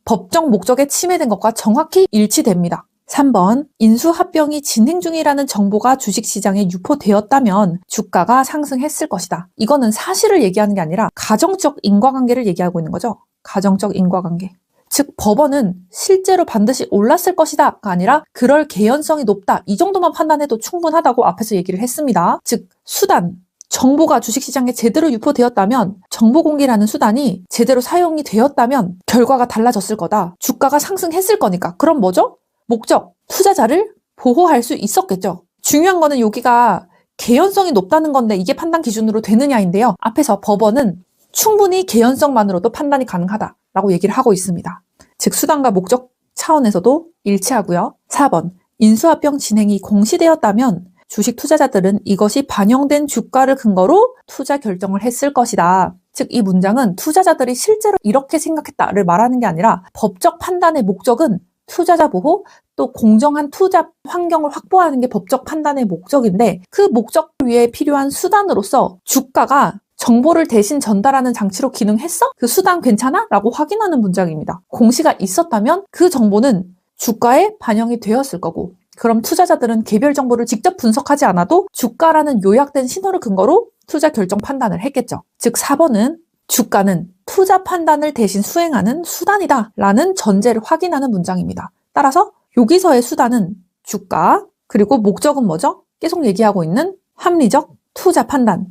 S1: 법적 목적에 침해된 것과 정확히 일치됩니다. 3번, 인수합병이 진행 중이라는 정보가 주식시장에 유포되었다면 주가가 상승했을 것이다. 이거는 사실을 얘기하는 게 아니라 가정적 인과관계를 얘기하고 있는 거죠. 가정적 인과관계. 즉 법원은 실제로 반드시 올랐을 것이다가 아니라 그럴 개연성이 높다. 이 정도만 판단해도 충분하다고 앞에서 얘기를 했습니다. 즉 수단, 정보가 주식시장에 제대로 유포되었다면, 정보 공개라는 수단이 제대로 사용이 되었다면 결과가 달라졌을 거다. 주가가 상승했을 거니까. 그럼 뭐죠? 목적, 투자자를 보호할 수 있었겠죠. 중요한 거는 여기가 개연성이 높다는 건데 이게 판단 기준으로 되느냐인데요. 앞에서 법원은 충분히 개연성만으로도 판단이 가능하다라고 얘기를 하고 있습니다. 즉 수단과 목적 차원에서도 일치하고요. 4번, 인수합병 진행이 공시되었다면 주식 투자자들은 이것이 반영된 주가를 근거로 투자 결정을 했을 것이다. 즉 이 문장은 투자자들이 실제로 이렇게 생각했다를 말하는 게 아니라 법적 판단의 목적은 투자자 보호, 또 공정한 투자 환경을 확보하는 게 법적 판단의 목적인데 그 목적 위에 필요한 수단으로서 주가가 정보를 대신 전달하는 장치로 기능했어? 그 수단 괜찮아? 라고 확인하는 문장입니다. 공시가 있었다면 그 정보는 주가에 반영이 되었을 거고, 그럼 투자자들은 개별 정보를 직접 분석하지 않아도 주가라는 요약된 신호를 근거로 투자 결정 판단을 했겠죠. 즉 4번은 주가는 투자 판단을 대신 수행하는 수단이다 라는 전제를 확인하는 문장입니다. 따라서 여기서의 수단은 주가, 그리고 목적은 뭐죠? 계속 얘기하고 있는 합리적 투자 판단,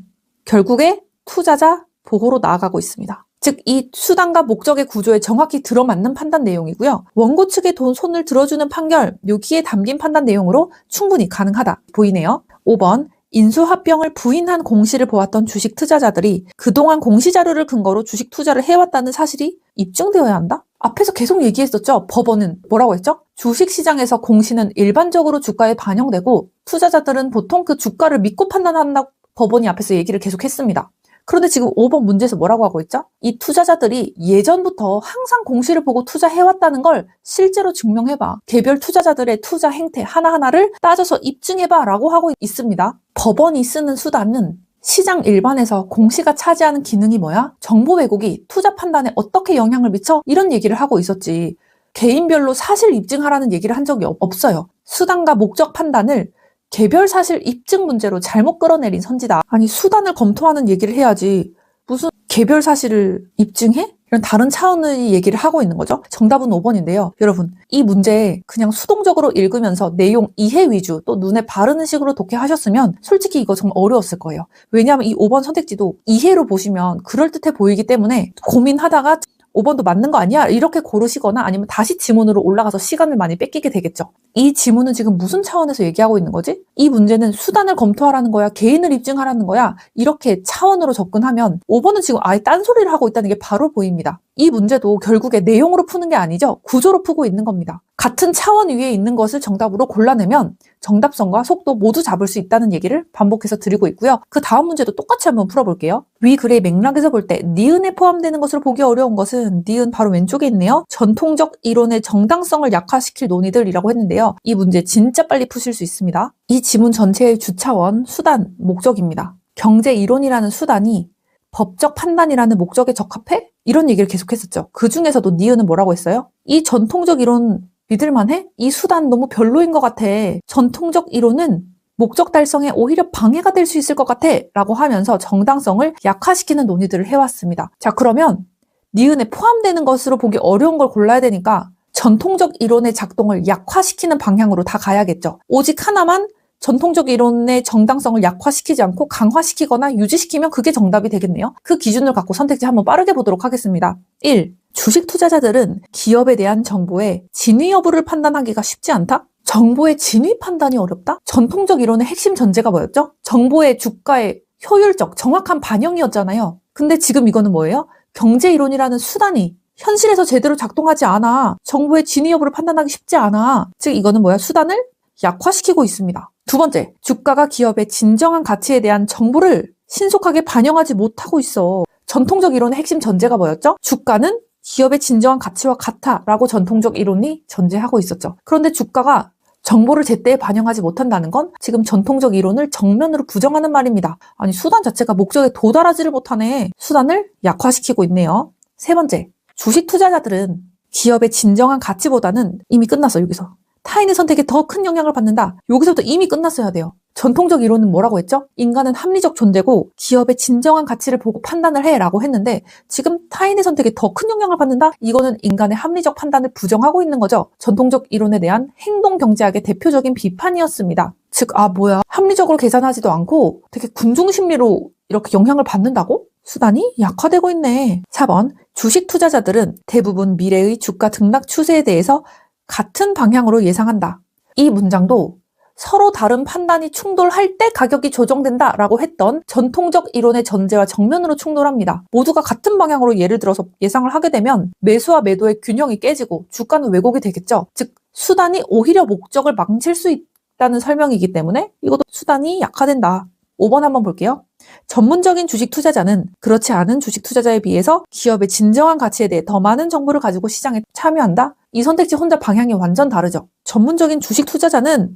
S1: 결국에 투자자 보호로 나아가고 있습니다. 즉 이 수단과 목적의 구조에 정확히 들어맞는 판단 내용이고요. 원고 측의 손을 들어주는 판결, 여기에 담긴 판단 내용으로 충분히 가능하다 보이네요. 5번, 인수합병을 부인한 공시를 보았던 주식 투자자들이 그동안 공시 자료를 근거로 주식 투자를 해왔다는 사실이 입증되어야 한다? 앞에서 계속 얘기했었죠. 법원은 뭐라고 했죠? 주식시장에서 공시는 일반적으로 주가에 반영되고 투자자들은 보통 그 주가를 믿고 판단한다고 법원이 앞에서 얘기를 계속했습니다. 그런데 지금 5번 문제에서 뭐라고 하고 있죠? 이 투자자들이 예전부터 항상 공시를 보고 투자해왔다는 걸 실제로 증명해봐. 개별 투자자들의 투자 행태 하나하나를 따져서 입증해봐 라고 하고 있습니다. 법원이 쓰는 수단은 시장 일반에서 공시가 차지하는 기능이 뭐야? 정보 왜곡이 투자 판단에 어떻게 영향을 미쳐? 이런 얘기를 하고 있었지. 개인별로 사실 입증하라는 얘기를 한 적이 없어요. 수단과 목적 판단을 개별 사실 입증 문제로 잘못 끌어내린 선지다. 아니 수단을 검토하는 얘기를 해야지 무슨 개별 사실을 입증해? 이런 다른 차원의 얘기를 하고 있는 거죠. 정답은 5번인데요. 여러분 이 문제 그냥 수동적으로 읽으면서 내용 이해 위주 또 눈에 바르는 식으로 독해하셨으면 솔직히 이거 정말 어려웠을 거예요. 왜냐하면 이 5번 선택지도 이해로 보시면 그럴듯해 보이기 때문에 고민하다가 5번도 맞는 거 아니야? 이렇게 고르시거나 아니면 다시 지문으로 올라가서 시간을 많이 뺏기게 되겠죠. 이 지문은 지금 무슨 차원에서 얘기하고 있는 거지? 이 문제는 수단을 검토하라는 거야? 개인을 입증하라는 거야? 이렇게 차원으로 접근하면 5번은 지금 아예 딴소리를 하고 있다는 게 바로 보입니다. 이 문제도 결국에 내용으로 푸는 게 아니죠. 구조로 푸고 있는 겁니다. 같은 차원 위에 있는 것을 정답으로 골라내면 정답성과 속도 모두 잡을 수 있다는 얘기를 반복해서 드리고 있고요. 그 다음 문제도 똑같이 한번 풀어볼게요. 위 글의 맥락에서 볼 때 니은에 포함되는 것으로 보기 어려운 것은 니은 바로 왼쪽에 있네요. 전통적 이론의 정당성을 약화시킬 논의들이라고 했는데요. 이 문제 진짜 빨리 푸실 수 있습니다. 이 지문 전체의 주차원, 수단, 목적입니다. 경제 이론이라는 수단이 법적 판단이라는 목적에 적합해? 이런 얘기를 계속했었죠. 그 중에서도 니은은 뭐라고 했어요? 이 전통적 이론 믿을만해? 이 수단 너무 별로인 것 같아. 전통적 이론은 목적 달성에 오히려 방해가 될 수 있을 것 같아 라고 하면서 정당성을 약화시키는 논의들을 해왔습니다. 자 그러면 니은에 포함되는 것으로 보기 어려운 걸 골라야 되니까 전통적 이론의 작동을 약화시키는 방향으로 다 가야겠죠. 오직 하나만 전통적 이론의 정당성을 약화시키지 않고 강화시키거나 유지시키면 그게 정답이 되겠네요. 그 기준을 갖고 선택지 한번 빠르게 보도록 하겠습니다. 1. 주식 투자자들은 기업에 대한 정보의 진위 여부를 판단하기가 쉽지 않다? 정보의 진위 판단이 어렵다? 전통적 이론의 핵심 전제가 뭐였죠? 정보의 주가의 효율적, 정확한 반영이었잖아요. 근데 지금 이거는 뭐예요? 경제 이론이라는 수단이 현실에서 제대로 작동하지 않아. 정보의 진위 여부를 판단하기 쉽지 않아. 즉 이거는 뭐야? 수단을 약화시키고 있습니다. 두 번째, 주가가 기업의 진정한 가치에 대한 정보를 신속하게 반영하지 못하고 있어. 전통적 이론의 핵심 전제가 뭐였죠? 주가는 기업의 진정한 가치와 같아라고 전통적 이론이 전제하고 있었죠. 그런데 주가가 정보를 제때 반영하지 못한다는 건 지금 전통적 이론을 정면으로 부정하는 말입니다. 아니 수단 자체가 목적에 도달하지를 못하네. 수단을 약화시키고 있네요. 세 번째, 주식 투자자들은 기업의 진정한 가치보다는 이미 끝났어 여기서. 타인의 선택에 더 큰 영향을 받는다. 여기서부터 이미 끝났어야 돼요. 전통적 이론은 뭐라고 했죠? 인간은 합리적 존재고 기업의 진정한 가치를 보고 판단을 해라고 했는데 지금 타인의 선택에 더 큰 영향을 받는다? 이거는 인간의 합리적 판단을 부정하고 있는 거죠. 전통적 이론에 대한 행동경제학의 대표적인 비판이었습니다. 즉, 뭐야. 합리적으로 계산하지도 않고 되게 군중심리로 이렇게 영향을 받는다고? 수단이 약화되고 있네. 4번, 주식 투자자들은 대부분 미래의 주가 등락 추세에 대해서 같은 방향으로 예상한다. 이 문장도 서로 다른 판단이 충돌할 때 가격이 조정된다 라고 했던 전통적 이론의 전제와 정면으로 충돌합니다. 모두가 같은 방향으로 예를 들어서 예상을 하게 되면 매수와 매도의 균형이 깨지고 주가는 왜곡이 되겠죠. 즉 수단이 오히려 목적을 망칠 수 있다는 설명이기 때문에 이것도 수단이 약화된다. 5번 한번 볼게요. 전문적인 주식 투자자는 그렇지 않은 주식 투자자에 비해서 기업의 진정한 가치에 대해 더 많은 정보를 가지고 시장에 참여한다? 이 선택지 혼자 방향이 완전 다르죠. 전문적인 주식 투자자는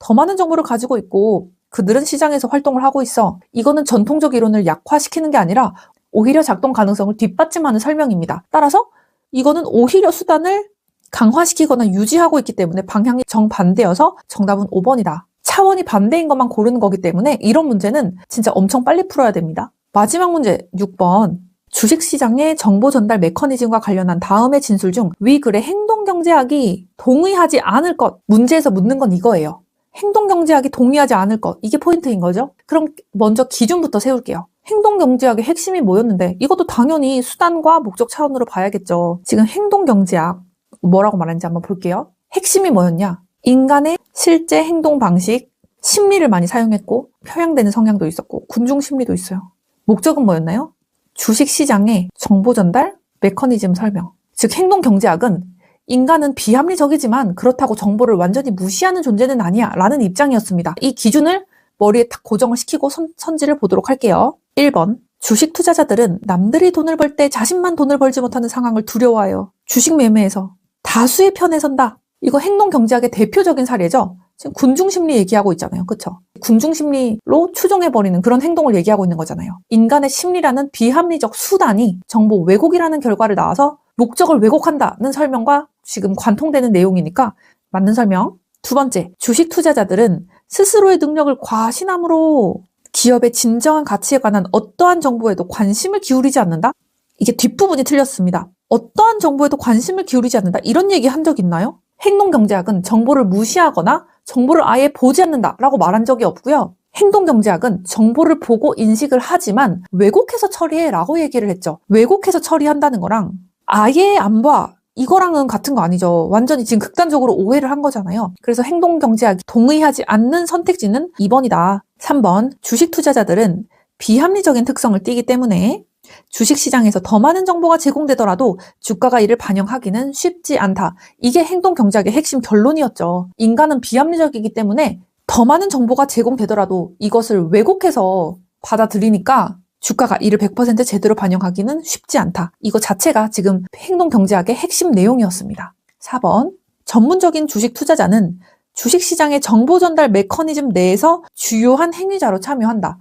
S1: 더 많은 정보를 가지고 있고 그들은 시장에서 활동을 하고 있어. 이거는 전통적 이론을 약화시키는 게 아니라 오히려 작동 가능성을 뒷받침하는 설명입니다. 따라서 이거는 오히려 수단을 강화시키거나 유지하고 있기 때문에 방향이 정반대여서 정답은 5번이다. 차원이 반대인 것만 고르는 거기 때문에 이런 문제는 진짜 엄청 빨리 풀어야 됩니다. 마지막 문제 6번. 주식시장의 정보 전달 메커니즘과 관련한 다음의 진술 중 위 글의 행동경제학이 동의하지 않을 것. 문제에서 묻는 건 이거예요. 행동경제학이 동의하지 않을 것. 이게 포인트인 거죠. 그럼 먼저 기준부터 세울게요. 행동경제학의 핵심이 뭐였는데 이것도 당연히 수단과 목적 차원으로 봐야겠죠. 지금 행동경제학 뭐라고 말하는지 한번 볼게요. 핵심이 뭐였냐? 인간의 실제 행동 방식, 심리를 많이 사용했고 표현되는 성향도 있었고 군중 심리도 있어요. 목적은 뭐였나요? 주식시장의 정보 전달, 메커니즘 설명. 즉 행동경제학은 인간은 비합리적이지만 그렇다고 정보를 완전히 무시하는 존재는 아니야 라는 입장이었습니다. 이 기준을 머리에 딱 고정을 시키고 선지를 보도록 할게요. 1번. 주식 투자자들은 남들이 돈을 벌 때 자신만 돈을 벌지 못하는 상황을 두려워해요. 주식 매매에서 다수의 편에 선다. 이거 행동경제학의 대표적인 사례죠. 지금 군중심리 얘기하고 있잖아요. 그쵸? 군중심리로 추종해버리는 그런 행동을 얘기하고 있는 거잖아요. 인간의 심리라는 비합리적 수단이 정보 왜곡이라는 결과를 낳아서 목적을 왜곡한다는 설명과 지금 관통되는 내용이니까 맞는 설명. 두 번째, 주식 투자자들은 스스로의 능력을 과신함으로 기업의 진정한 가치에 관한 어떠한 정보에도 관심을 기울이지 않는다? 이게 뒷부분이 틀렸습니다. 어떠한 정보에도 관심을 기울이지 않는다. 이런 얘기 한 적 있나요? 행동경제학은 정보를 무시하거나 정보를 아예 보지 않는다라고 말한 적이 없고요. 행동경제학은 정보를 보고 인식을 하지만 왜곡해서 처리해라고 얘기를 했죠. 왜곡해서 처리한다는 거랑 아예 안 봐. 이거랑은 같은 거 아니죠. 완전히 지금 극단적으로 오해를 한 거잖아요. 그래서 행동경제학이 동의하지 않는 선택지는 2번이다. 3번. 주식 투자자들은 비합리적인 특성을 띠기 때문에 주식시장에서 더 많은 정보가 제공되더라도 주가가 이를 반영하기는 쉽지 않다. 이게 행동경제학의 핵심 결론이었죠. 인간은 비합리적이기 때문에 더 많은 정보가 제공되더라도 이것을 왜곡해서 받아들이니까 주가가 이를 100% 제대로 반영하기는 쉽지 않다. 이거 자체가 지금 행동경제학의 핵심 내용이었습니다. 4번. 전문적인 주식 투자자는 주식시장의 정보 전달 메커니즘 내에서 주요한 행위자로 참여한다.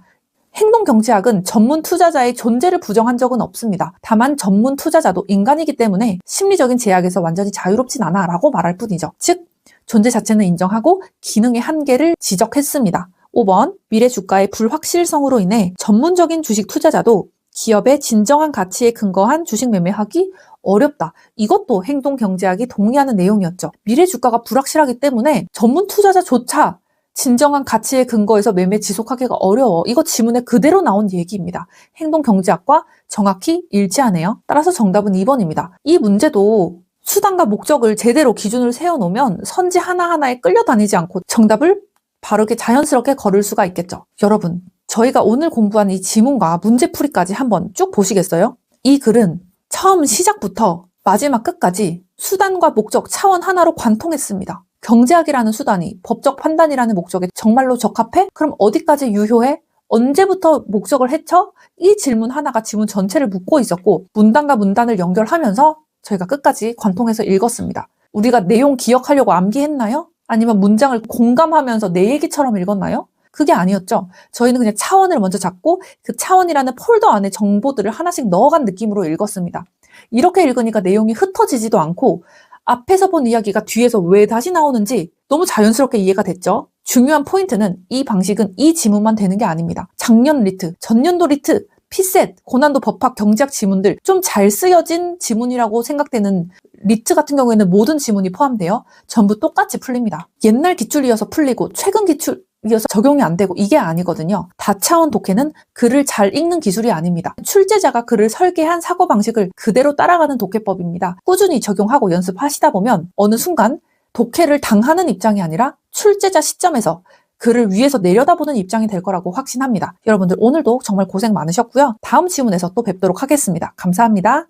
S1: 행동경제학은 전문 투자자의 존재를 부정한 적은 없습니다. 다만 전문 투자자도 인간이기 때문에 심리적인 제약에서 완전히 자유롭진 않아 라고 말할 뿐이죠. 즉 존재 자체는 인정하고 기능의 한계를 지적했습니다. 5번. 미래 주가의 불확실성으로 인해 전문적인 주식 투자자도 기업의 진정한 가치에 근거한 주식 매매하기 어렵다. 이것도 행동경제학이 동의하는 내용이었죠. 미래 주가가 불확실하기 때문에 전문 투자자조차 진정한 가치에 근거해서 매매 지속하기가 어려워. 이거 지문에 그대로 나온 얘기입니다. 행동경제학과 정확히 일치하네요. 따라서 정답은 2번입니다. 이 문제도 수단과 목적을 제대로 기준을 세워놓으면 선지 하나하나에 끌려다니지 않고 정답을 바르게 자연스럽게 걸을 수가 있겠죠. 여러분, 저희가 오늘 공부한 이 지문과 문제풀이까지 한번 쭉 보시겠어요? 이 글은 처음 시작부터 마지막 끝까지 수단과 목적 차원 하나로 관통했습니다. 경제학이라는 수단이 법적 판단이라는 목적에 정말로 적합해? 그럼 어디까지 유효해? 언제부터 목적을 해쳐? 이 질문 하나가 지문 전체를 묻고 있었고 문단과 문단을 연결하면서 저희가 끝까지 관통해서 읽었습니다. 우리가 내용 기억하려고 암기했나요? 아니면 문장을 공감하면서 내 얘기처럼 읽었나요? 그게 아니었죠. 저희는 그냥 차원을 먼저 잡고 그 차원이라는 폴더 안에 정보들을 하나씩 넣어간 느낌으로 읽었습니다. 이렇게 읽으니까 내용이 흩어지지도 않고 앞에서 본 이야기가 뒤에서 왜 다시 나오는지 너무 자연스럽게 이해가 됐죠. 중요한 포인트는 이 방식은 이 지문만 되는 게 아닙니다. 작년 리트, 전년도 리트, 피셋, 고난도 법학, 경제학 지문들 좀 잘 쓰여진 지문이라고 생각되는 리트 같은 경우에는 모든 지문이 포함되어 전부 똑같이 풀립니다. 옛날 기출이어서 풀리고 최근 기출이어서 적용이 안 되고 이게 아니거든요. 다차원 독해는 글을 잘 읽는 기술이 아닙니다. 출제자가 글을 설계한 사고방식을 그대로 따라가는 독해법입니다. 꾸준히 적용하고 연습하시다 보면 어느 순간 독해를 당하는 입장이 아니라 출제자 시점에서 글을 위에서 내려다보는 입장이 될 거라고 확신합니다. 여러분들 오늘도 정말 고생 많으셨고요. 다음 지문에서 또 뵙도록 하겠습니다. 감사합니다.